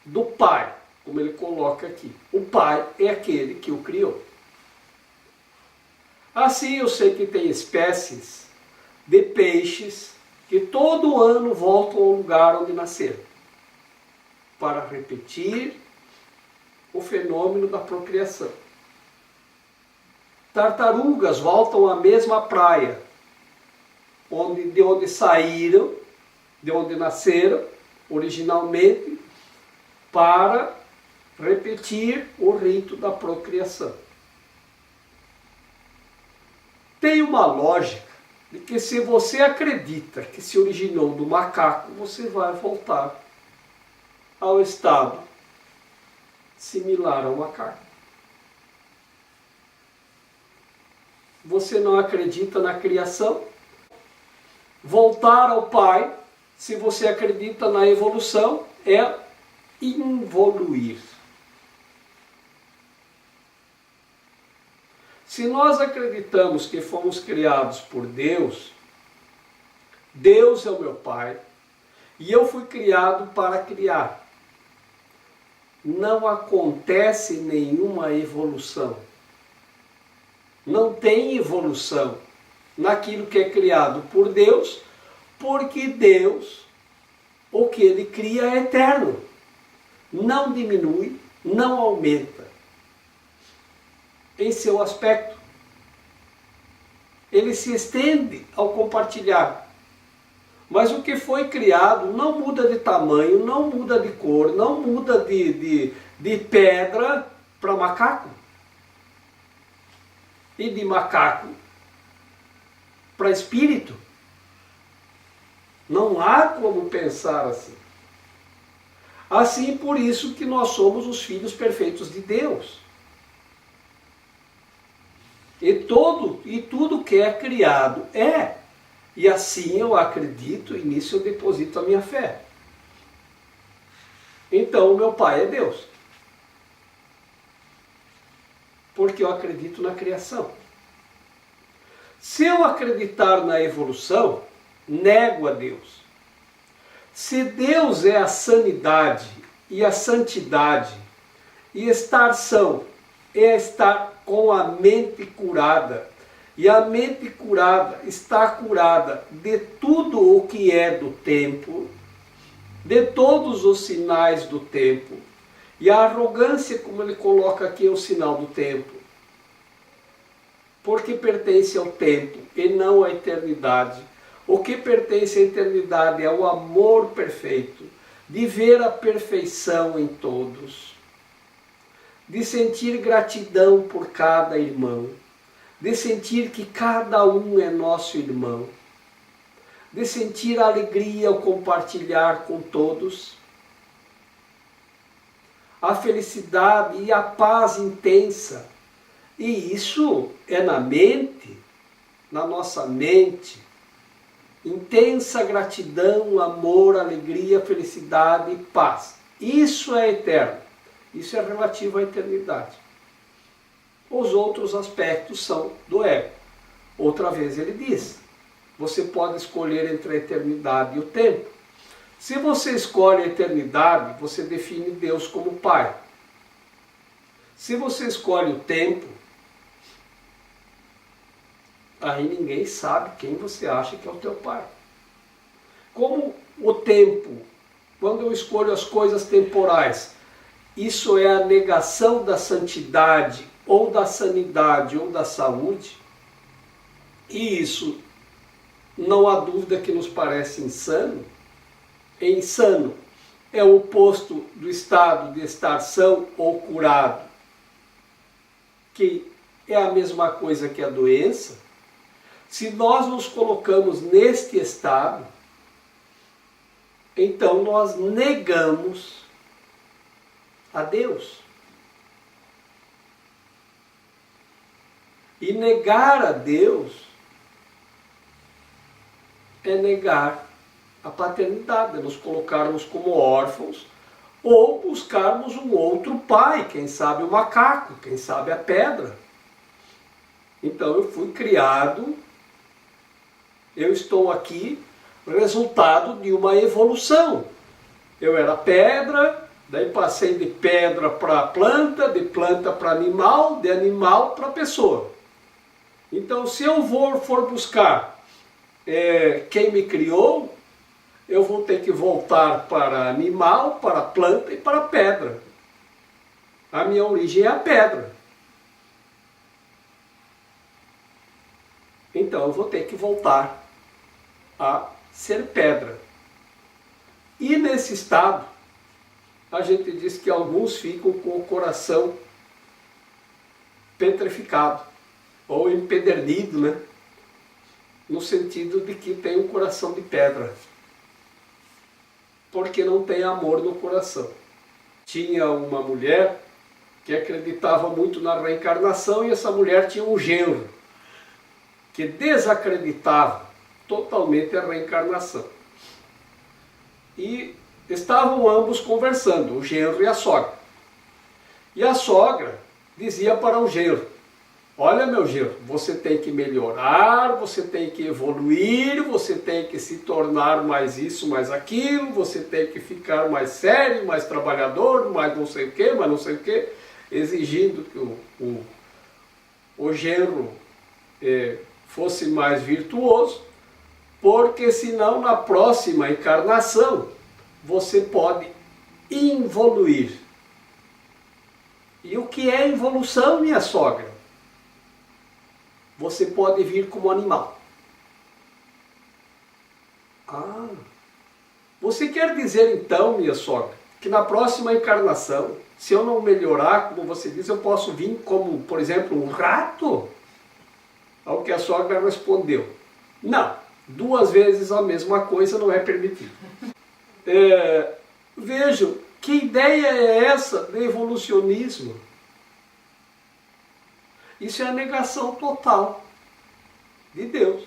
do pai, como ele coloca aqui. O pai é aquele que o criou. Assim, eu sei que tem espécies de peixes que todo ano voltam ao lugar onde nasceram. para repetir o fenômeno da procriação. Tartarugas voltam à mesma praia, de onde saíram, de onde nasceram originalmente, para repetir o rito da procriação. Tem uma lógica de que se você acredita que se originou do macaco, você vai voltar ao estado similar ao macaco. Você não acredita na criação? Voltar ao Pai, se você acredita na evolução, é involuir. Se nós acreditamos que fomos criados por Deus, Deus é o meu Pai, e eu fui criado para criar. Não acontece nenhuma evolução. Não tem evolução naquilo que é criado por Deus, porque Deus, o que Ele cria é eterno. Não diminui, não aumenta. Em seu aspecto, ele se estende ao compartilhar. Mas o que foi criado não muda de tamanho, não muda de cor, não muda de pedra para macaco. E de macaco para espírito. Não há como pensar assim. Assim, por isso que nós somos os filhos perfeitos de Deus. E tudo que é criado é. E assim eu acredito e nisso eu deposito a minha fé. Então o meu Pai é Deus. Porque eu acredito na criação. Se eu acreditar na evolução, nego a Deus. Se Deus é a sanidade e a santidade, e estar são é estar com a mente curada, e a mente curada está curada de tudo o que é do tempo, de todos os sinais do tempo, e a arrogância, como ele coloca aqui, é o sinal do tempo, porque pertence ao tempo e não à eternidade. O que pertence à eternidade é o amor perfeito, de ver a perfeição em todos, de sentir gratidão por cada irmão, de sentir que cada um é nosso irmão, de sentir a alegria ao compartilhar com todos, a felicidade e a paz intensa. E isso é na mente, na nossa mente. Intensa gratidão, amor, alegria, felicidade e paz. Isso é eterno. Isso é relativo à eternidade. Os outros aspectos são do ego. Outra vez ele diz, você pode escolher entre a eternidade e o tempo. Se você escolhe a eternidade, você define Deus como Pai. Se você escolhe o tempo, aí ninguém sabe quem você acha que é o teu Pai. Como o tempo, quando eu escolho as coisas temporais, isso é a negação da santidade, ou da sanidade, ou da saúde, e isso não há dúvida que nos parece insano. Insano é o oposto do estado de estar são ou curado, que é a mesma coisa que a doença. Se nós nos colocamos neste estado, então nós negamos a Deus. E negar a Deus é negar a paternidade, é nos colocarmos como órfãos ou buscarmos um outro pai, quem sabe o macaco, quem sabe a pedra. Então eu fui criado, eu estou aqui, resultado de uma evolução. Eu era pedra, daí passei de pedra para planta, de planta para animal, de animal para pessoa. Então se eu for buscar quem me criou, eu vou ter que voltar para animal, para planta e para pedra. A minha origem é a pedra. Então eu vou ter que voltar a ser pedra. E nesse estado, a gente diz que alguns ficam com o coração petrificado, ou empedernido, né? No sentido de que tem um coração de pedra, porque não tem amor no coração. Tinha uma mulher que acreditava muito na reencarnação, e essa mulher tinha um genro que desacreditava totalmente a reencarnação. E estavam ambos conversando, o genro e a sogra. E a sogra dizia para o genro: olha, meu genro, você tem que melhorar, você tem que evoluir, você tem que se tornar mais isso, mais aquilo, você tem que ficar mais sério, mais trabalhador, mais não sei o que, mais não sei o que, exigindo que o genro fosse mais virtuoso, porque senão na próxima encarnação você pode involuir. E o que é evolução, minha sogra? Você pode vir como animal. Ah, você quer dizer então, minha sogra, que na próxima encarnação, se eu não melhorar, como você diz, eu posso vir como, por exemplo, um rato? Ao que a sogra respondeu: não, 2 vezes a mesma coisa não é permitido. Vejam, que ideia é essa de evolucionismo? Isso é a negação total de Deus.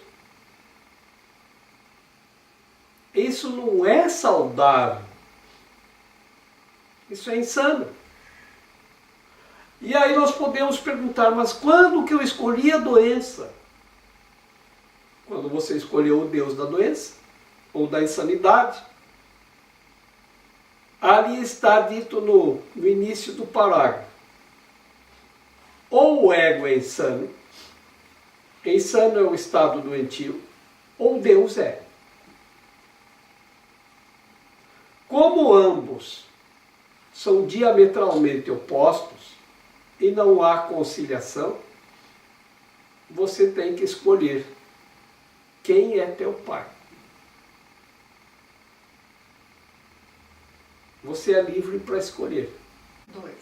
Isso não é saudável. Isso é insano. E aí nós podemos perguntar: mas quando que eu escolhi a doença? Quando você escolheu o Deus da doença ou da insanidade. Ali está dito no início do parágrafo: ou o ego é insano é o estado doentio, ou Deus é. Como ambos são diametralmente opostos e não há conciliação, você tem que escolher quem é teu pai. Você é livre para escolher. 2.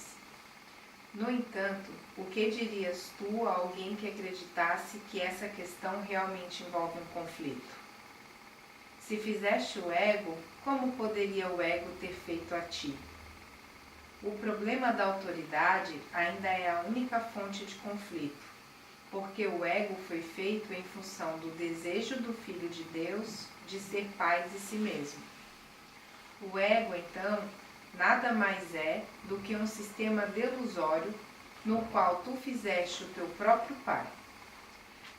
No entanto, o que dirias tu a alguém que acreditasse que essa questão realmente envolve um conflito? Se fizeste o ego, como poderia o ego ter feito a ti? O problema da autoridade ainda é a única fonte de conflito, porque o ego foi feito em função do desejo do Filho de Deus de ser pai de si mesmo. O ego, então, nada mais é do que um sistema delusório no qual tu fizeste o teu próprio pai.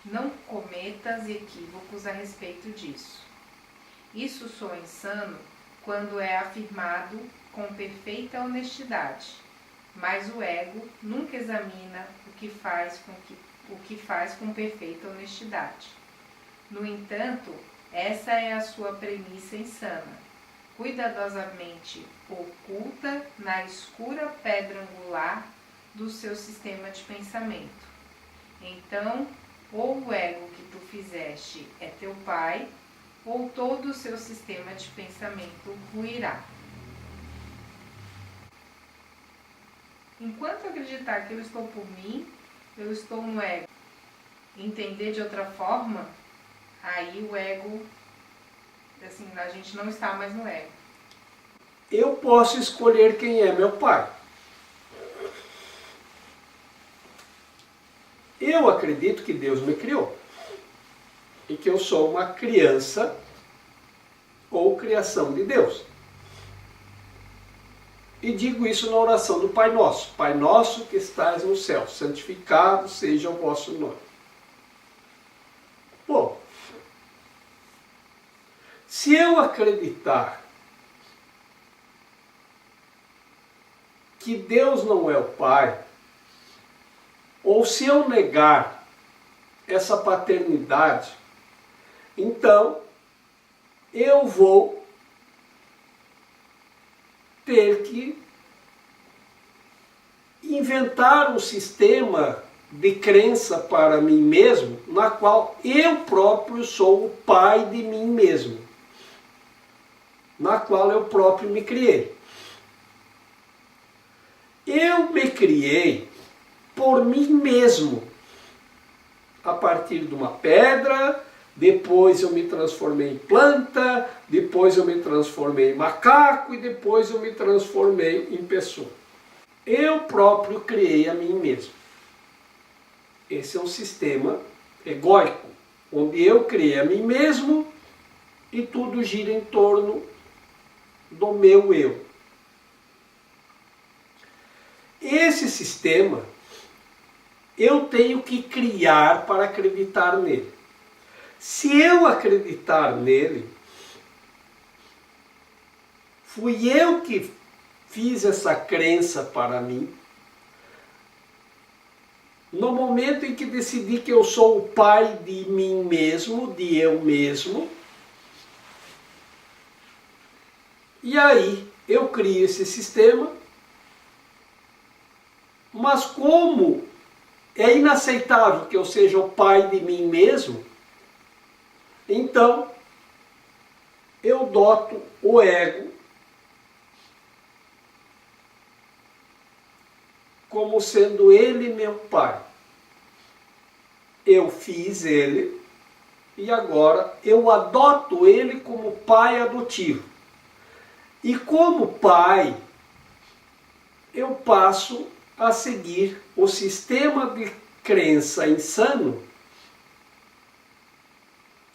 Não cometas equívocos a respeito disso. Isso soa insano quando é afirmado com perfeita honestidade, mas o ego nunca examina o que faz com perfeita honestidade. No entanto, essa é a sua premissa insana, cuidadosamente oculta na escura pedra angular do seu sistema de pensamento. Então, ou o ego que tu fizeste é teu pai, ou todo o seu sistema de pensamento ruirá. Enquanto acreditar que eu estou por mim, eu estou no ego. Entender de outra forma, aí o ego, assim, a gente não está mais no ego. Eu posso escolher quem é meu pai. Eu acredito que Deus me criou e que eu sou uma criança ou criação de Deus. E digo isso na oração do Pai Nosso. Pai Nosso que estás no céu, santificado seja o vosso nome. Bom, se eu acreditar que Deus não é o Pai, ou se eu negar essa paternidade, então eu vou ter que inventar um sistema de crença para mim mesmo, na qual eu próprio sou o pai de mim mesmo, na qual eu próprio me criei. Eu me criei por mim mesmo, a partir de uma pedra, depois eu me transformei em planta, depois eu me transformei em macaco e depois eu me transformei em pessoa. Eu próprio criei a mim mesmo. Esse é um sistema egóico, onde eu criei a mim mesmo e tudo gira em torno do meu eu. Esse sistema eu tenho que criar para acreditar nele. Se eu acreditar nele, fui eu que fiz essa crença para mim. No momento em que decidi que eu sou o pai de mim mesmo, de eu mesmo, e aí eu crio esse sistema, mas como é inaceitável que eu seja o pai de mim mesmo, então eu doto o ego como sendo ele meu pai. Eu fiz ele e agora eu adoto ele como pai adotivo. E como pai, eu passo a seguir o sistema de crença insano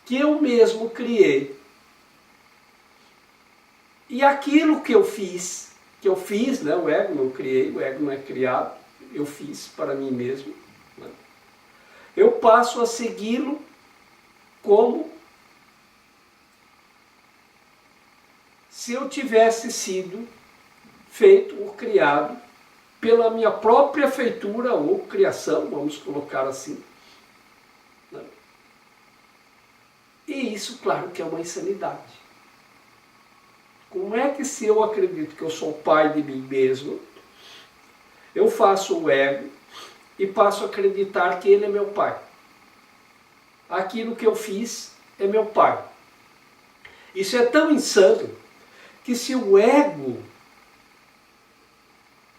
que eu mesmo criei. E aquilo que eu fiz, né? O ego não criei, o ego não é criado, eu fiz para mim mesmo, né? Eu passo a segui-lo como se eu tivesse sido feito ou criado pela minha própria feitura ou criação, vamos colocar assim, né? E isso, claro, que é uma insanidade. Como é que, se eu acredito que eu sou pai de mim mesmo, eu faço o ego e passo a acreditar que ele é meu pai? Aquilo que eu fiz é meu pai. Isso é tão insano que, se o ego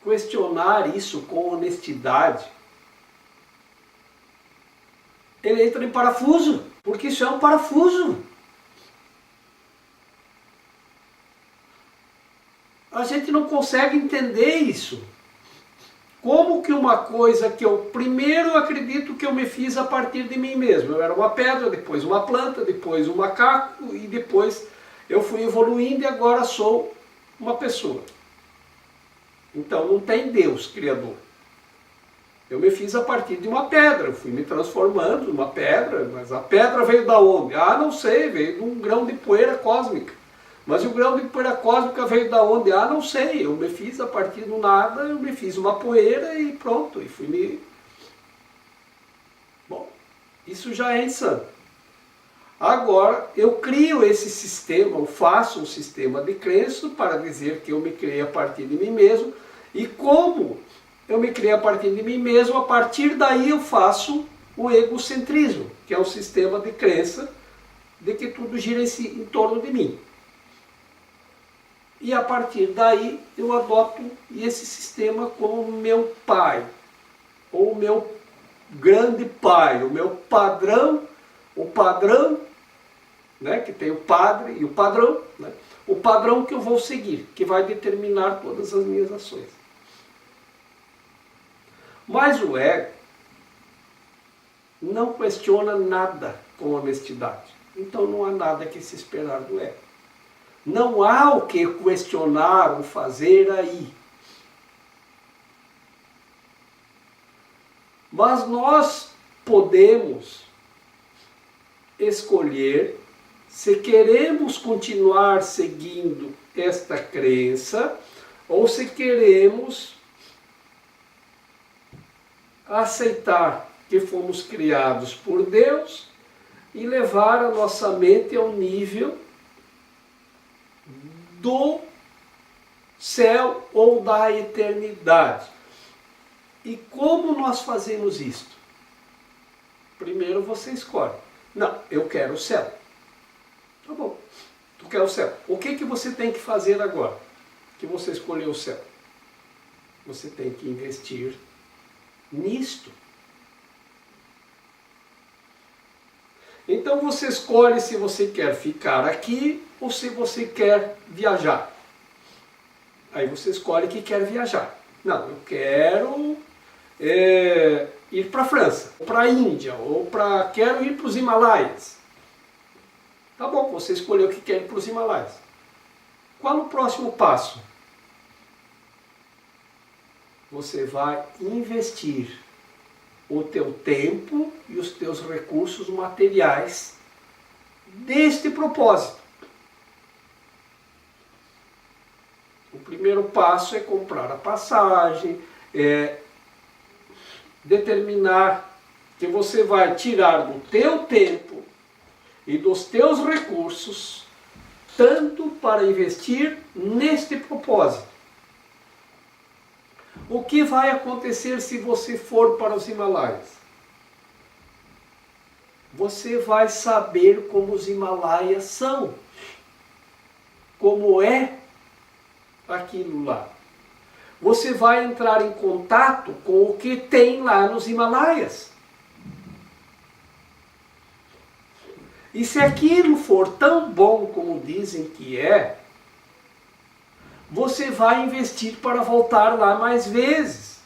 questionar isso com honestidade, ele entra em parafuso, porque isso é um parafuso. A gente não consegue entender isso. Como que uma coisa que eu primeiro acredito que eu me fiz a partir de mim mesmo. Eu era uma pedra, depois uma planta, depois um macaco e depois eu fui evoluindo e agora sou uma pessoa. Então não tem Deus criador. Eu me fiz a partir de uma pedra, eu fui me transformando numa pedra, mas a pedra veio da onde? Ah, não sei, veio de um grão de poeira cósmica. Mas o grão de poeira cósmica veio da onde? Ah, não sei, eu me fiz a partir do nada, eu me fiz uma poeira e pronto, e fui me... Bom, isso já é insano. Agora, eu crio esse sistema, eu faço um sistema de crença para dizer que eu me criei a partir de mim mesmo, e como eu me criei a partir de mim mesmo, a partir daí eu faço o egocentrismo, que é um sistema de crença de que tudo gira em torno de mim. E a partir daí eu adoto esse sistema como meu pai, ou meu grande pai, o meu padrão, né, que tem o padre e o padrão, né, o padrão que eu vou seguir, que vai determinar todas as minhas ações. Mas o ego não questiona nada com honestidade. Então não há nada que se esperar do ego. Não há o que questionar ou fazer aí. Mas nós podemos escolher se queremos continuar seguindo esta crença ou se queremos aceitar que fomos criados por Deus e levar a nossa mente ao nível do céu ou da eternidade. E como nós fazemos isto? Primeiro você escolhe. Não, eu quero o céu. Tá bom, tu quer o céu. O que você tem que fazer agora que você escolheu o céu? Você tem que investir nisto. Então você escolhe se você quer ficar aqui ou se você quer viajar. Aí você escolhe que quer viajar. Não, eu quero ir para a França, ou para a Índia, ou quero ir para os Himalaias. Tá bom, você escolheu que quer ir para os Himalaias. Qual o próximo passo? Você vai investir o teu tempo e os teus recursos materiais deste propósito. O primeiro passo é comprar a passagem, determinar que você vai tirar do teu tempo e dos teus recursos tanto para investir neste propósito. O que vai acontecer se você for para os Himalaias? Você vai saber como os Himalaias são, como é aquilo lá. Você vai entrar em contato com o que tem lá nos Himalaias. E se aquilo for tão bom como dizem que é, você vai investir para voltar lá mais vezes.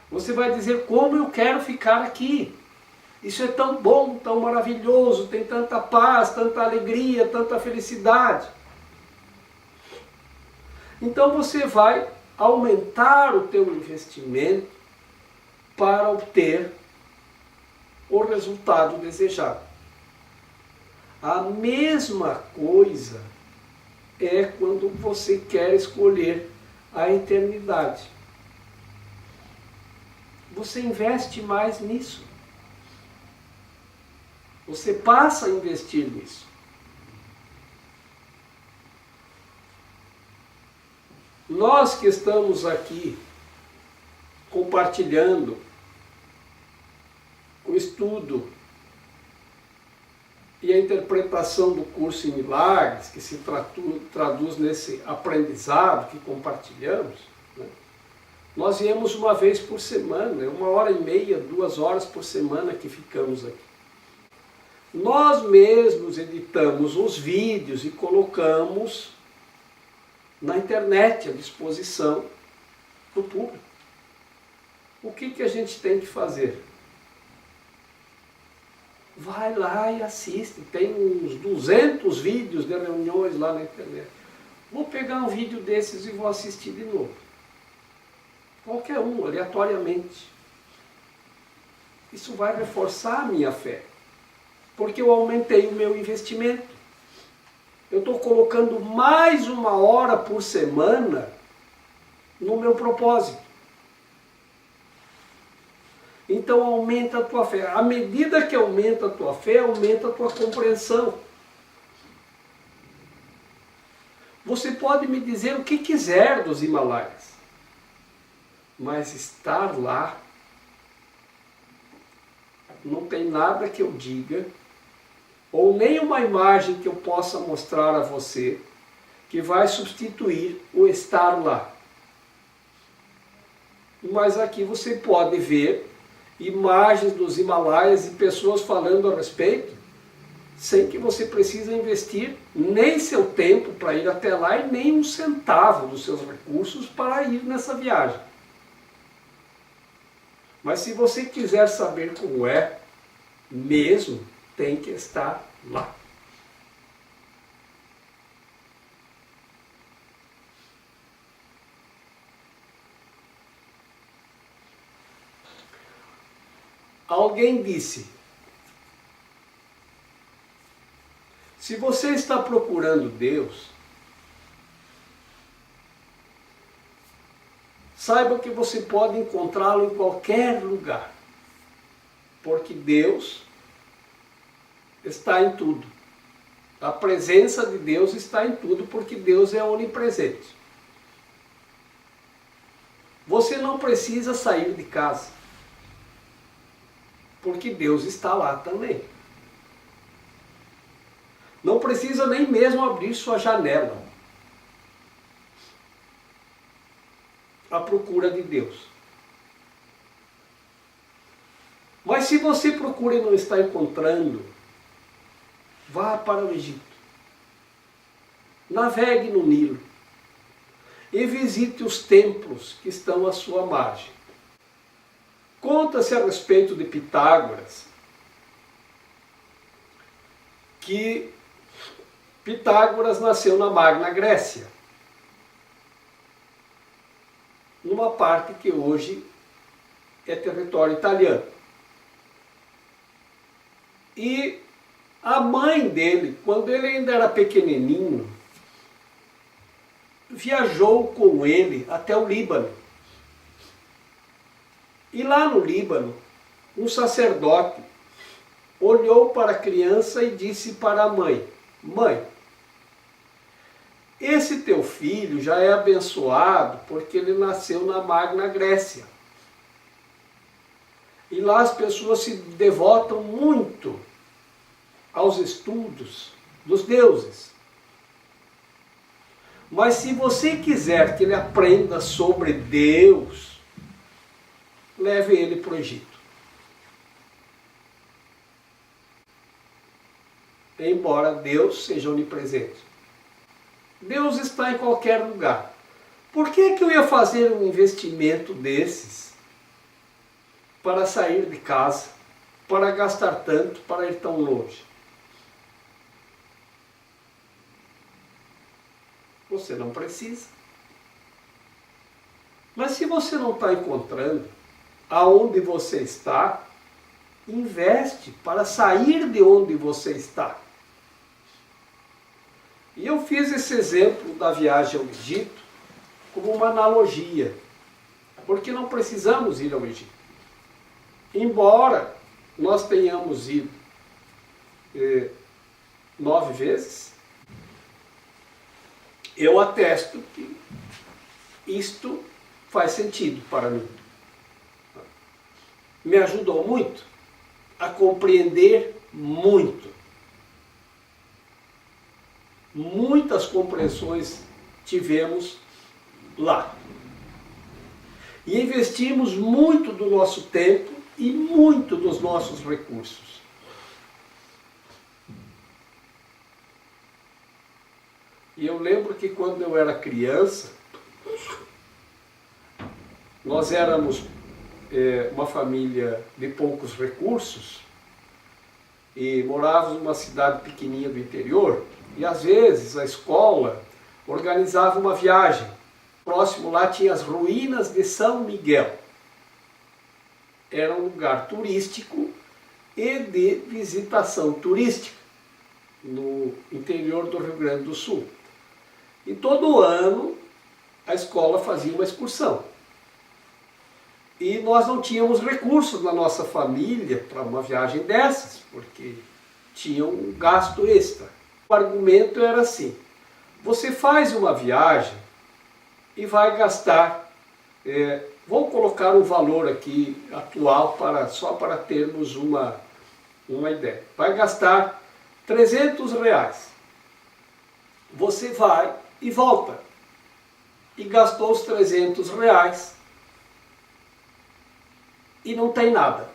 Você vai dizer, como eu quero ficar aqui. Isso é tão bom, tão maravilhoso, tem tanta paz, tanta alegria, tanta felicidade. Então você vai aumentar o teu investimento para obter o resultado desejado. A mesma coisa é quando você quer escolher a eternidade. Você investe mais nisso. Você passa a investir nisso. Nós que estamos aqui compartilhando o estudo e a interpretação do curso em Milagres, que se traduz nesse aprendizado que compartilhamos, né? Nós viemos uma vez por semana, 1h30, 2 horas por semana que ficamos aqui. Nós mesmos editamos os vídeos e colocamos na internet à disposição do público. O que a gente tem que fazer? Vai lá e assiste. Tem uns 200 vídeos de reuniões lá na internet. Vou pegar um vídeo desses e vou assistir de novo. Qualquer um, aleatoriamente. Isso vai reforçar a minha fé. Porque eu aumentei o meu investimento. Eu estou colocando mais 1 hora por semana no meu propósito. Então aumenta a tua fé. À medida que aumenta a tua fé, aumenta a tua compreensão. Você pode me dizer o que quiser dos Himalaias, mas estar lá, não tem nada que eu diga, ou nenhuma imagem que eu possa mostrar a você, que vai substituir o estar lá. Mas aqui você pode ver imagens dos Himalaias e pessoas falando a respeito, sem que você precise investir nem seu tempo para ir até lá e nem 1 centavo dos seus recursos para ir nessa viagem. Mas se você quiser saber como é mesmo, tem que estar lá. Alguém disse, se você está procurando Deus, saiba que você pode encontrá-lo em qualquer lugar, porque Deus está em tudo. A presença de Deus está em tudo, porque Deus é onipresente. Você não precisa sair de casa, porque Deus está lá também. Não precisa nem mesmo abrir sua janela à procura de Deus. Mas se você procura e não está encontrando, vá para o Egito. Navegue no Nilo e visite os templos que estão à sua margem. Conta-se a respeito de Pitágoras que Pitágoras nasceu na Magna Grécia, numa parte que hoje é território italiano. E a mãe dele, quando ele ainda era pequenininho, viajou com ele até o Líbano. E lá no Líbano, um sacerdote olhou para a criança e disse para a mãe: Mãe, esse teu filho já é abençoado porque ele nasceu na Magna Grécia. E lá as pessoas se devotam muito aos estudos dos deuses. Mas se você quiser que ele aprenda sobre Deus, leve ele para o Egito. Embora Deus seja onipresente. Deus está em qualquer lugar. Por que eu ia fazer um investimento desses para sair de casa, para gastar tanto, para ir tão longe? Você não precisa. Mas se você não está encontrando aonde você está, investe para sair de onde você está. E eu fiz esse exemplo da viagem ao Egito como uma analogia, porque não precisamos ir ao Egito. Embora nós tenhamos ido 9 vezes, eu atesto que isto faz sentido para mim. Me ajudou muito a compreender muito. Muitas compreensões tivemos lá. E investimos muito do nosso tempo e muito dos nossos recursos. E eu lembro que quando eu era criança, nós éramos uma família de poucos recursos e morávamos numa cidade pequenininha do interior, e às vezes a escola organizava uma viagem. Próximo lá tinha as ruínas de São Miguel. Era um lugar turístico e de visitação turística no interior do Rio Grande do Sul. E todo ano a escola fazia uma excursão. E nós não tínhamos recursos na nossa família para uma viagem dessas, porque tinha um gasto extra. O argumento era assim: você faz uma viagem e vai gastar, vou colocar um valor aqui atual só para termos uma ideia. Vai gastar R$300. Você vai e volta. E gastou os R$300 e não tem nada.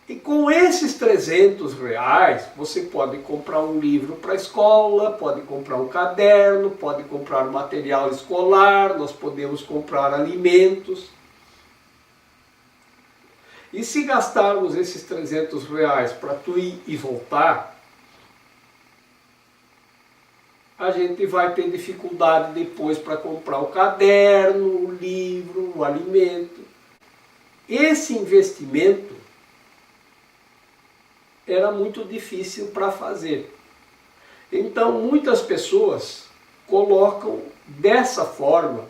E com esses R$300 você pode comprar um livro para a escola, pode comprar um caderno, pode comprar material escolar, nós podemos comprar alimentos. E se gastarmos esses R$300 para tu ir e voltar, a gente vai ter dificuldade depois para comprar o caderno, o livro, o alimento. Esse investimento era muito difícil para fazer. Então muitas pessoas colocam dessa forma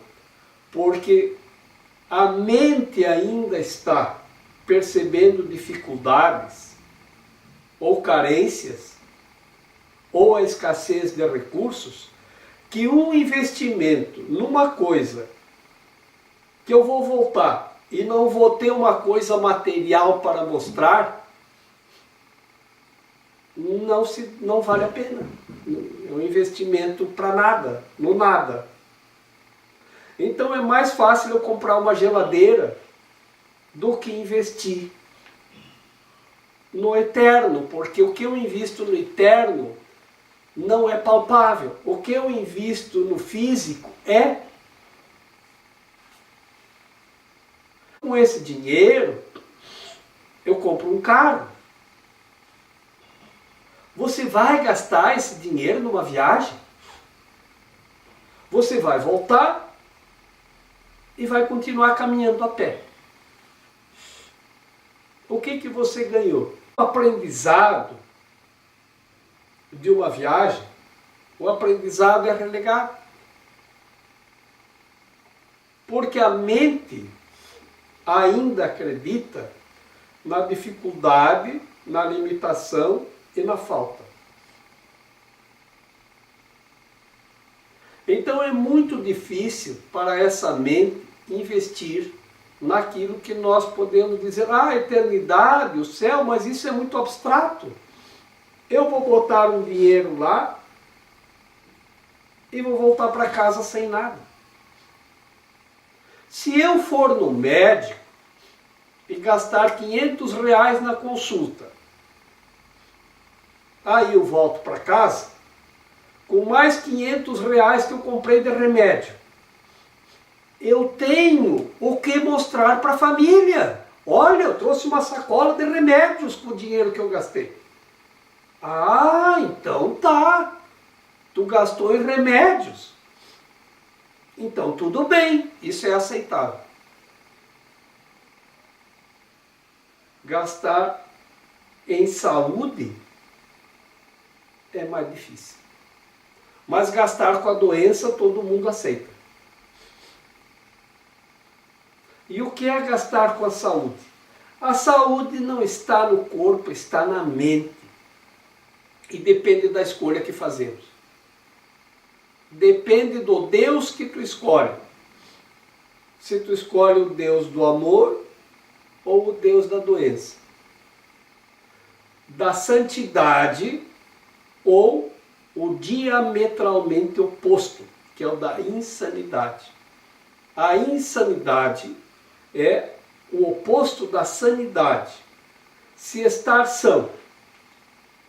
porque a mente ainda está percebendo dificuldades ou carências, ou a escassez de recursos, que um investimento numa coisa que eu vou voltar e não vou ter uma coisa material para mostrar, não vale a pena. É um investimento para nada, no nada. Então é mais fácil eu comprar uma geladeira do que investir no eterno, porque o que eu invisto no eterno não é palpável. O que eu invisto no físico é. Com esse dinheiro, eu compro um carro. Você vai gastar esse dinheiro numa viagem? Você vai voltar e vai continuar caminhando a pé. O que você ganhou? O aprendizado de uma viagem, o aprendizado é relegado. Porque a mente ainda acredita na dificuldade, na limitação e na falta. Então é muito difícil para essa mente investir naquilo que nós podemos dizer, a eternidade, o céu, mas isso é muito abstrato. Eu vou botar um dinheiro lá e vou voltar para casa sem nada. Se eu for no médico e gastar R$500 na consulta, aí eu volto para casa com mais R$500 que eu comprei de remédio. Eu tenho o que mostrar para a família. Olha, eu trouxe uma sacola de remédios com o dinheiro que eu gastei. Ah, então tá. Tu gastou em remédios. Então tudo bem, isso é aceitável. Gastar em saúde é mais difícil. Mas gastar com a doença todo mundo aceita. E o que é gastar com a saúde? A saúde não está no corpo, está na mente. E depende da escolha que fazemos. Depende do Deus que tu escolhe. Se tu escolhe o Deus do amor ou o Deus da doença. Da santidade ou o diametralmente oposto, que é o da insanidade. A insanidade é o oposto da sanidade. Se estar são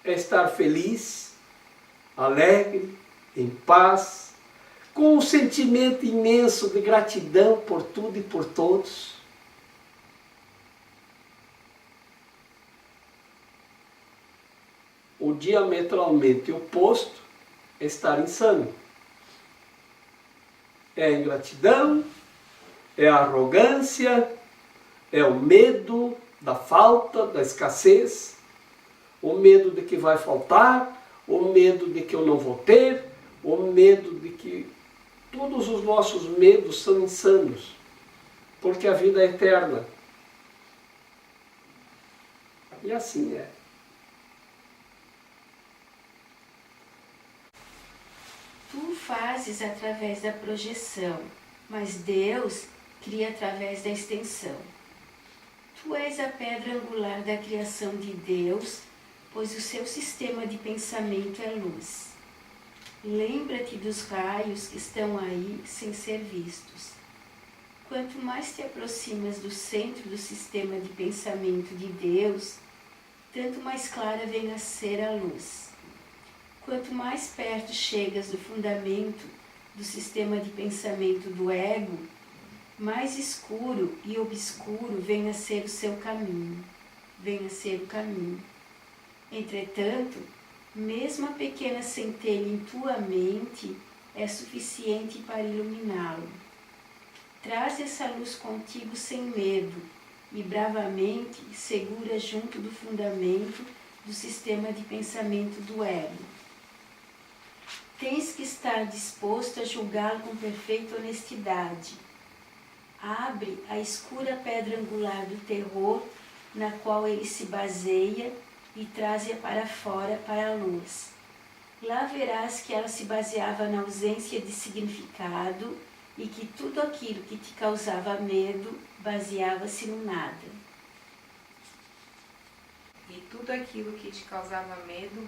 é estar feliz, alegre, em paz, com um sentimento imenso de gratidão por tudo e por todos. O diametralmente oposto é estar insano. É a ingratidão, é a arrogância, é o medo da falta, da escassez, o medo de que vai faltar, o medo de que eu não vou ter, o medo de que... Todos os nossos medos são insanos, porque a vida é eterna. E assim é. Tu fazes através da projeção, mas Deus cria através da extensão. Tu és a pedra angular da criação de Deus, pois o seu sistema de pensamento é luz. Lembra-te dos raios que estão aí sem ser vistos. Quanto mais te aproximas do centro do sistema de pensamento de Deus, tanto mais clara vem a ser a luz. Quanto mais perto chegas do fundamento do sistema de pensamento do ego, mais escuro e obscuro vem a ser o seu caminho, vem a ser o caminho. Entretanto, mesmo a pequena centelha em tua mente é suficiente para iluminá-lo. Traz essa luz contigo sem medo e bravamente segura junto do fundamento do sistema de pensamento do ego. Tens que estar disposto a julgá-lo com perfeita honestidade. Abre a escura pedra angular do terror na qual ele se baseia e traze-a para fora, para a luz. Lá verás que ela se baseava na ausência de significado e que tudo aquilo que te causava medo baseava-se no nada. E tudo aquilo que te causava medo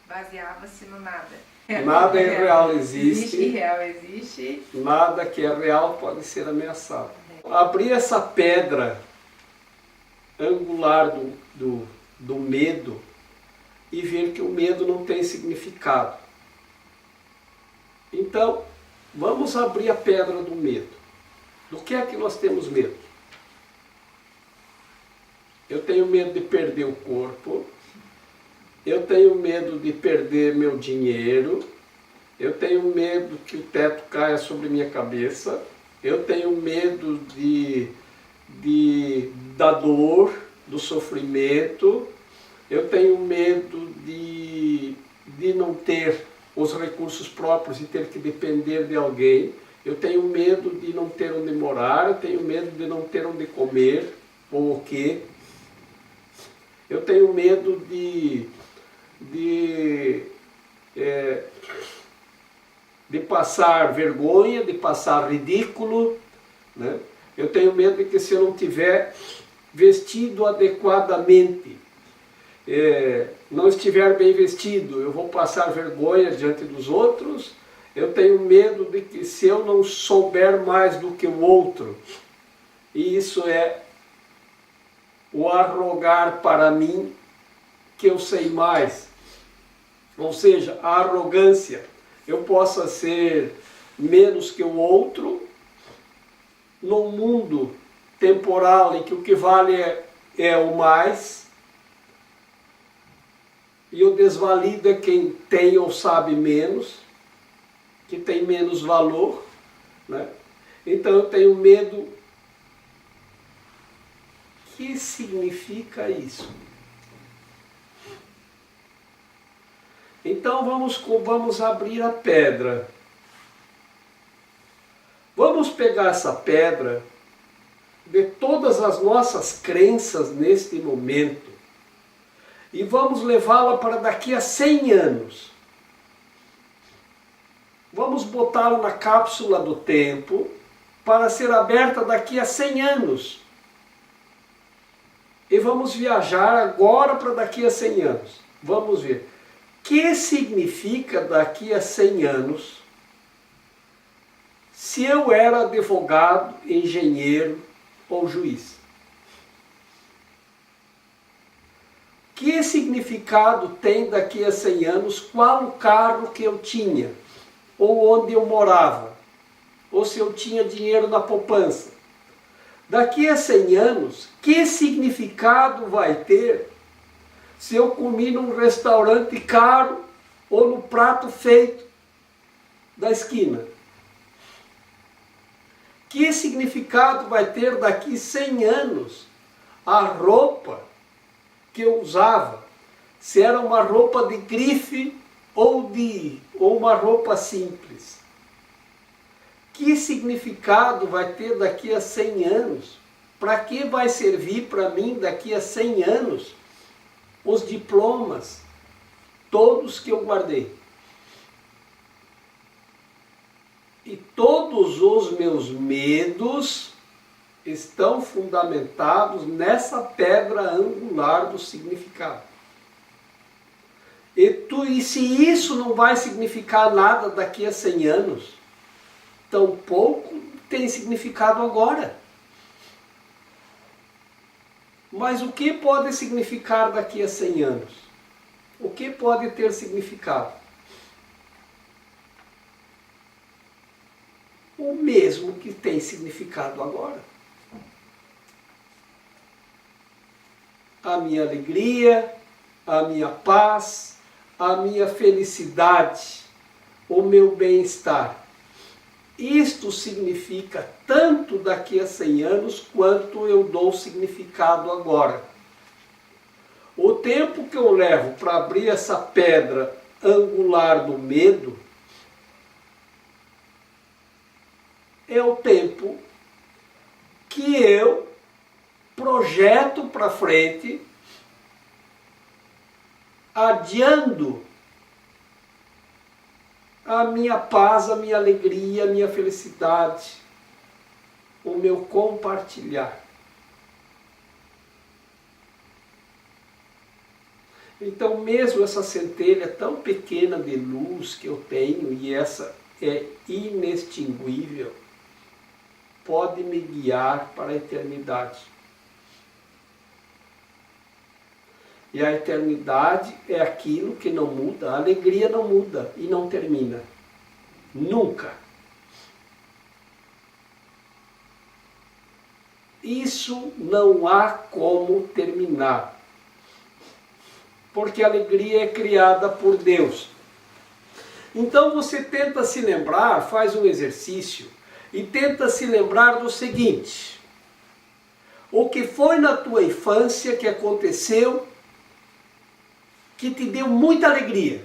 baseava-se no nada. Nada irreal existe. Irreal existe. Nada que é real pode ser ameaçado. Abrir essa pedra angular do medo e ver que o medo não tem significado. Então, vamos abrir a pedra do medo. Do que é que nós temos medo? Eu tenho medo de perder o corpo, eu tenho medo de perder meu dinheiro, eu tenho medo que o teto caia sobre minha cabeça, eu tenho medo da dor, do sofrimento, eu tenho medo de não ter os recursos próprios e ter que depender de alguém, eu tenho medo de não ter onde morar, eu tenho medo de não ter onde comer, ou o quê. Eu tenho medo de passar vergonha, de passar ridículo, né? Eu tenho medo de que se eu não tiver vestido adequadamente, não estiver bem vestido, eu vou passar vergonha diante dos outros. Eu tenho medo de que se eu não souber mais do que o outro, e isso é o arrogar para mim que eu sei mais, ou seja, a arrogância, eu possa ser menos que o outro, num mundo temporal em que o que vale é o mais, e o desvalido é quem tem ou sabe menos, que tem menos valor, né? Então eu tenho medo. O que significa isso? Então vamos abrir a pedra. Vamos pegar essa pedra de todas as nossas crenças neste momento e vamos levá-la para daqui a 100 anos. Vamos botá-la na cápsula do tempo para ser aberta daqui a 100 anos. E vamos viajar agora para daqui a 100 anos. Vamos ver. O que significa daqui a 100 anos se eu era advogado, engenheiro ou juiz? Que significado tem daqui a 100 anos qual o carro que eu tinha? Ou onde eu morava? Ou se eu tinha dinheiro na poupança? Daqui a 100 anos, que significado vai ter se eu comi num restaurante caro ou no prato feito da esquina? Que significado vai ter daqui a 100 anos a roupa que eu usava? Se era uma roupa de grife ou uma roupa simples? Que significado vai ter daqui a 100 anos? Para que vai servir para mim daqui a 100 anos os diplomas, todos que eu guardei? E todos os meus medos estão fundamentados nessa pedra angular do significado. E se isso não vai significar nada daqui a 100 anos, tampouco tem significado agora. Mas o que pode significar daqui a 100 anos? O que pode ter significado? O mesmo que tem significado agora. A minha alegria, a minha paz, a minha felicidade, o meu bem-estar. Isto significa tanto daqui a 100 anos quanto eu dou significado agora. O tempo que eu levo para abrir essa pedra angular do medo é o tempo que eu projeto para frente adiando a minha paz, a minha alegria, a minha felicidade, o meu compartilhar. Então, mesmo essa centelha tão pequena de luz que eu tenho, e essa é inextinguível, pode me guiar para a eternidade. E a eternidade é aquilo que não muda, a alegria não muda e não termina. Nunca. Isso não há como terminar. Porque a alegria é criada por Deus. Então você tenta se lembrar, faz um exercício, e tenta se lembrar do seguinte: o que foi na tua infância que aconteceu que te deu muita alegria?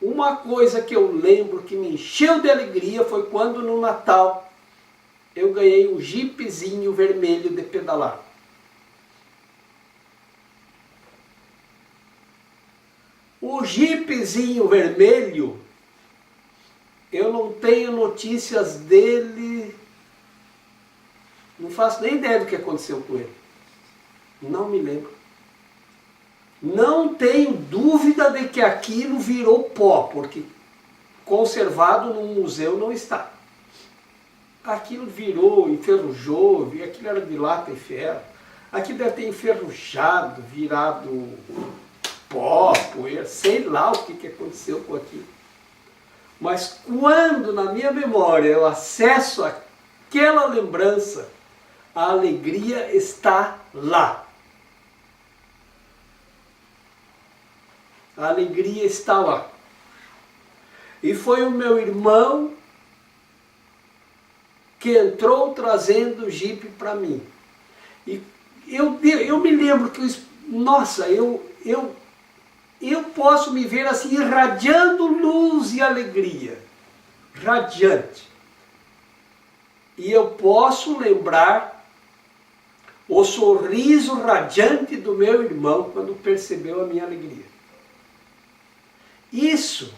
Uma coisa que eu lembro que me encheu de alegria foi quando no Natal eu ganhei um jipezinho vermelho de pedalar. O jipezinho vermelho, eu não tenho notícias dele, não faço nem ideia do que aconteceu com ele. Não me lembro. Não tenho dúvida de que aquilo virou pó, porque conservado num museu não está. Aquilo virou, enferrujou, aquilo era de lata e ferro. Aquilo deve ter enferrujado, virado pó, poeira, sei lá o que aconteceu com aquilo. Mas quando na minha memória eu acesso aquela lembrança, a alegria está lá. A alegria está lá. E foi o meu irmão que entrou trazendo o jipe para mim. E eu me lembro que, nossa, eu posso me ver assim irradiando luz e alegria. Radiante. E eu posso lembrar o sorriso radiante do meu irmão quando percebeu a minha alegria. Isso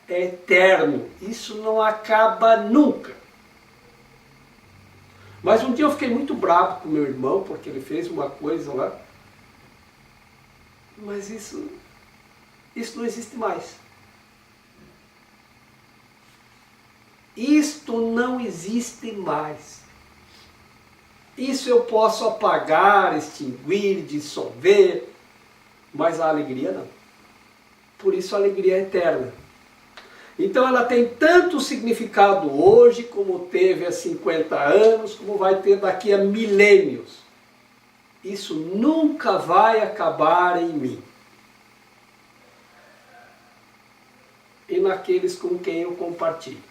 é eterno, isso não acaba nunca. Mas um dia eu fiquei muito bravo com meu irmão, porque ele fez uma coisa lá, mas isso não existe mais. Isto não existe mais. Isso eu posso apagar, extinguir, dissolver, mas a alegria não. Por isso a alegria é eterna. Então ela tem tanto significado hoje, como teve há 50 anos, como vai ter daqui a milênios. Isso nunca vai acabar em mim. E naqueles com quem eu compartilho.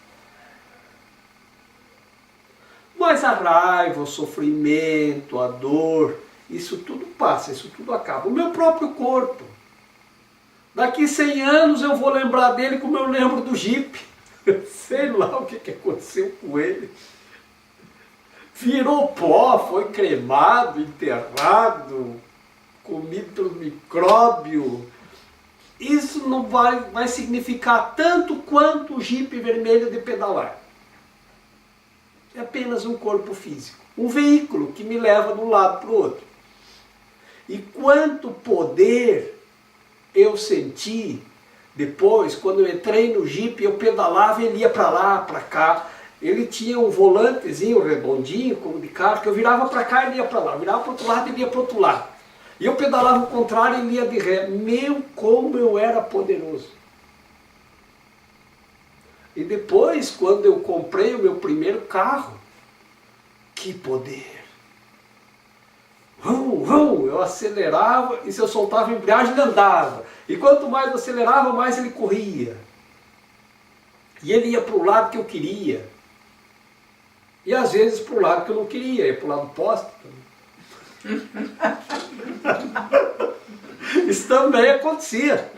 Mas a raiva, o sofrimento, a dor, isso tudo passa, isso tudo acaba. O meu próprio corpo. Daqui 100 anos eu vou lembrar dele como eu lembro do jipe. Sei lá o que aconteceu com ele. Virou pó, foi cremado, enterrado, comido pelo micróbio. Isso não vai significar tanto quanto o jipe vermelho de pedalar. É apenas um corpo físico. Um veículo que me leva de um lado para o outro. E quanto poder eu senti depois, quando eu entrei no jipe, eu pedalava e ele ia para lá, para cá. Ele tinha um volantezinho redondinho, como de carro, que eu virava para cá e ele ia para lá. Eu virava para o outro lado e ele ia para o outro lado. E eu pedalava o contrário e ele ia de ré. Meu, como eu era poderoso. E depois, quando eu comprei o meu primeiro carro, que poder! Eu acelerava e se eu soltava a embreagem ele andava. E quanto mais eu acelerava, mais ele corria. E ele ia para o lado que eu queria. E às vezes para o lado que eu não queria, ia para o lado oposto. Isso também acontecia.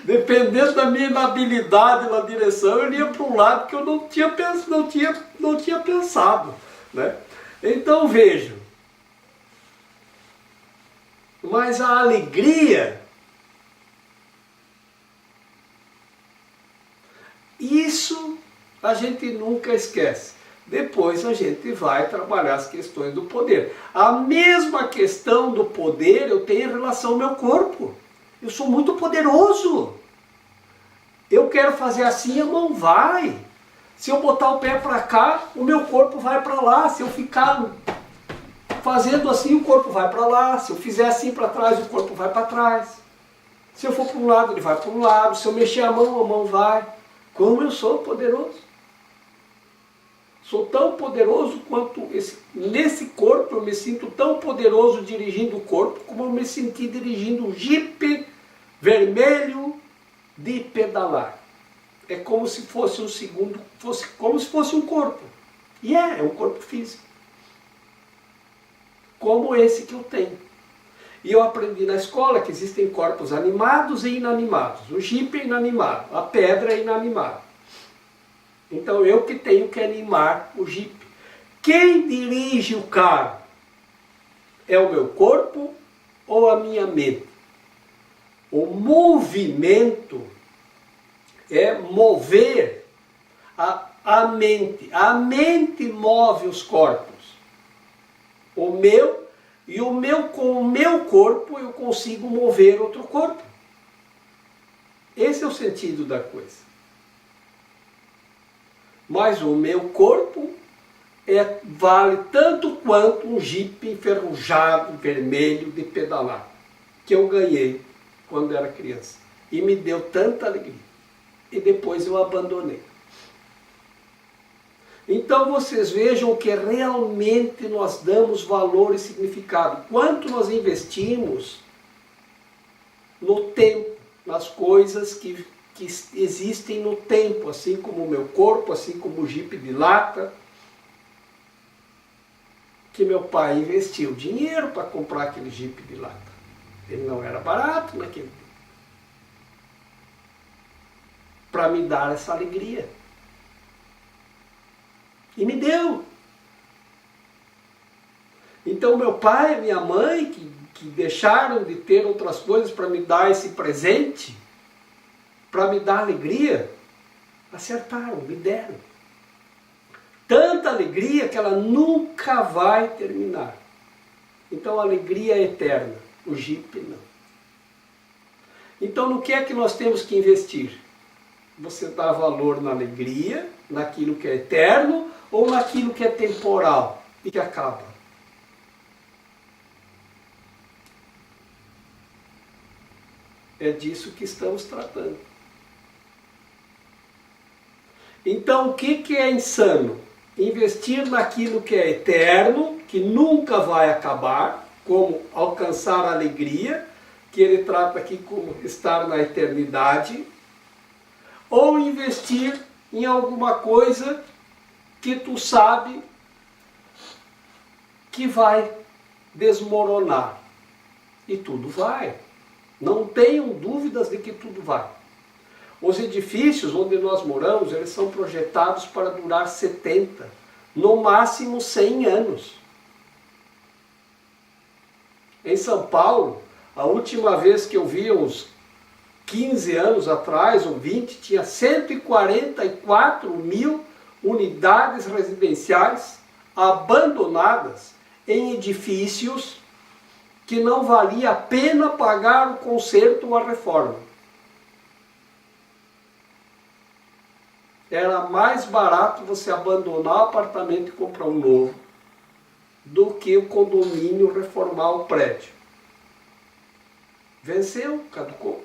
Dependendo da minha inabilidade na direção, eu ia para um lado que eu não tinha pensado. Né? Então vejo, mas a alegria, isso a gente nunca esquece. Depois a gente vai trabalhar as questões do poder. A mesma questão do poder eu tenho em relação ao meu corpo. Eu sou muito poderoso. Eu quero fazer assim, a mão vai. Se eu botar o pé para cá, o meu corpo vai para lá. Se eu ficar fazendo assim, o corpo vai para lá. Se eu fizer assim para trás, o corpo vai para trás. Se eu for para um lado, ele vai para um lado. Se eu mexer a mão vai. Como eu sou poderoso. Sou tão poderoso quanto nesse corpo, eu me sinto tão poderoso dirigindo o corpo, como eu me senti dirigindo um Jeep vermelho de pedalar. É como se fosse um segundo, como se fosse um corpo. E é um corpo físico. Como esse que eu tenho. E eu aprendi na escola que existem corpos animados e inanimados. O Jeep é inanimado, a pedra é inanimada. Então eu que tenho que animar o Jeep. Quem dirige o carro? É o meu corpo ou a minha mente? O movimento é mover a mente. A mente move os corpos. Com o meu corpo eu consigo mover outro corpo. Esse é o sentido da coisa. Mas o meu corpo vale tanto quanto um Jeep enferrujado, vermelho, de pedalar, que eu ganhei quando era criança. E me deu tanta alegria. E depois eu abandonei. Então vocês vejam que realmente nós damos valor e significado. Quanto nós investimos no tempo, nas coisas que existem no tempo, assim como o meu corpo, assim como o Jeep de lata, que meu pai investiu dinheiro para comprar aquele Jeep de lata. Ele não era barato naquele tempo. Para me dar essa alegria. E me deu. Então meu pai e minha mãe, que deixaram de ter outras coisas para me dar esse presente, para me dar alegria, acertaram, me deram. Tanta alegria que ela nunca vai terminar. Então a alegria é eterna, o Jeep não. Então no que é que nós temos que investir? Você dá valor na alegria, naquilo que é eterno, ou naquilo que é temporal e que acaba? É disso que estamos tratando. Então, o que é insano? Investir naquilo que é eterno, que nunca vai acabar, como alcançar a alegria, que ele trata aqui como estar na eternidade, ou investir em alguma coisa que tu sabe que vai desmoronar. E tudo vai. Não tenham dúvidas de que tudo vai. Os edifícios onde nós moramos, eles são projetados para durar 70, no máximo 100 anos. Em São Paulo, a última vez que eu vi, uns 15 anos atrás, ou 20, tinha 144 mil unidades residenciais abandonadas em edifícios que não valia a pena pagar o conserto ou a reforma. Era mais barato você abandonar o apartamento e comprar um novo do que o condomínio reformar o prédio. Venceu, caducou.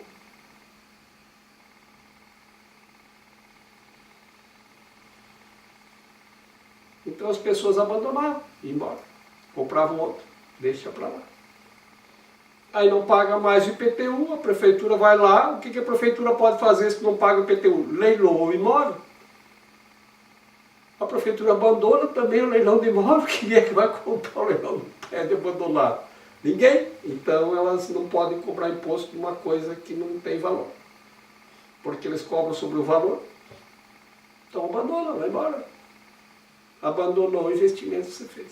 Então as pessoas abandonavam, iam embora, compravam outro, deixa para lá. Aí não paga mais o IPTU, a prefeitura vai lá, o que a prefeitura pode fazer se não paga o IPTU? Leiloa o imóvel. A prefeitura abandona também o leilão de imóvel, quem é que vai comprar o leilão do prédio abandonado? Ninguém. Então elas não podem cobrar imposto de uma coisa que não tem valor. porque eles cobram sobre o valor. Então abandona, vai embora. Abandonou o investimento que você fez.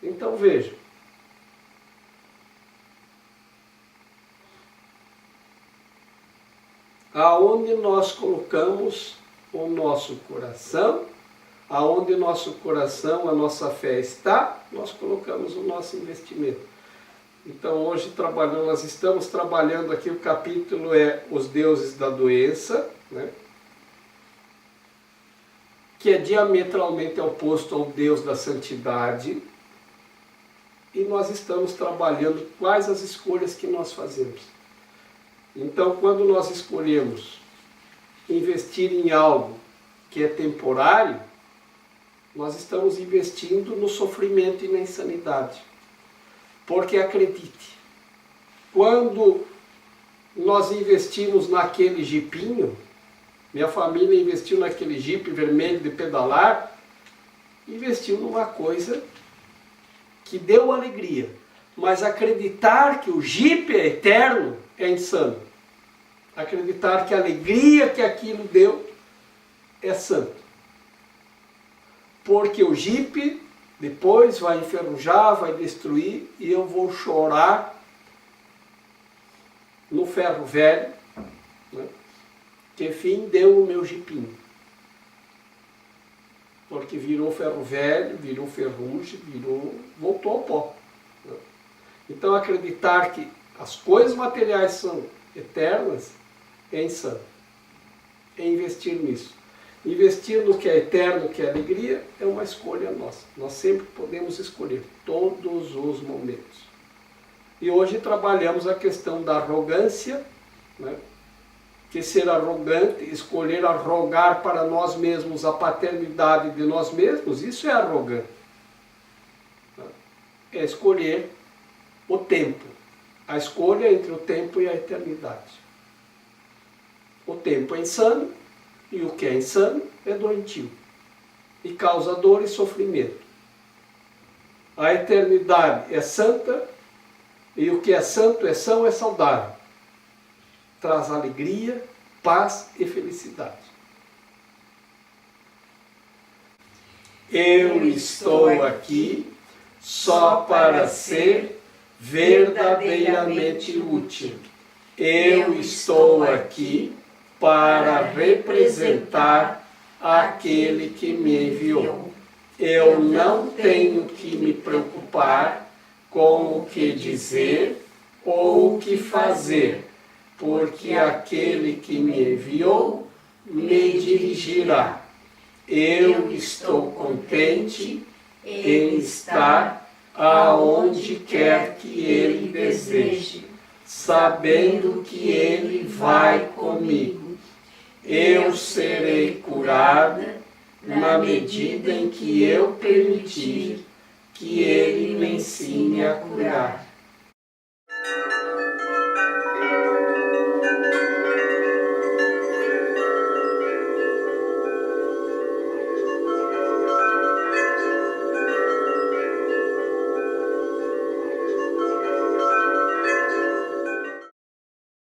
Então veja. Aonde nós colocamos o nosso coração, aonde nosso coração, a nossa fé está, nós colocamos o nosso investimento. Então hoje nós estamos trabalhando aqui, o capítulo é Os Deuses da Doença, né? Que é diametralmente oposto ao Deus da Santidade, e nós estamos trabalhando quais as escolhas que nós fazemos. Então, quando nós escolhemos investir em algo que é temporário, nós estamos investindo no sofrimento e na insanidade. Porque acredite, quando nós investimos naquele jipinho, minha família investiu naquele jipe vermelho de pedalar, investiu numa coisa que deu alegria. Mas acreditar que o jipe é eterno é insano. Acreditar que a alegria que aquilo deu é santo. Porque o jipe depois vai enferrujar, vai destruir, e eu vou chorar no ferro velho, né? Que fim deu o meu jipinho. Porque virou ferro velho, virou ferrugem, voltou ao pó. Né? Então acreditar que as coisas materiais são eternas é insano. É investir nisso. Investir no que é eterno, que é alegria, é uma escolha nossa. Nós sempre podemos escolher, todos os momentos. E hoje trabalhamos a questão da arrogância, né? Que ser arrogante, escolher arrogar para nós mesmos a paternidade de nós mesmos, isso é arrogante. É escolher o tempo. A escolha entre o tempo e a eternidade. O tempo é insano, e o que é insano é doentio. E causa dor e sofrimento. A eternidade é santa, e o que é santo é são, é saudável. Traz alegria, paz e felicidade. Eu estou aqui só para ser verdadeiramente útil. Eu estou aqui para representar aquele que me enviou. Eu não tenho que me preocupar com o que dizer ou o que fazer, porque aquele que me enviou me dirigirá. Eu estou contente em estar aonde quer que Ele deseje, sabendo que Ele vai comigo. Eu serei curada na medida em que eu permitir que Ele me ensine a curar.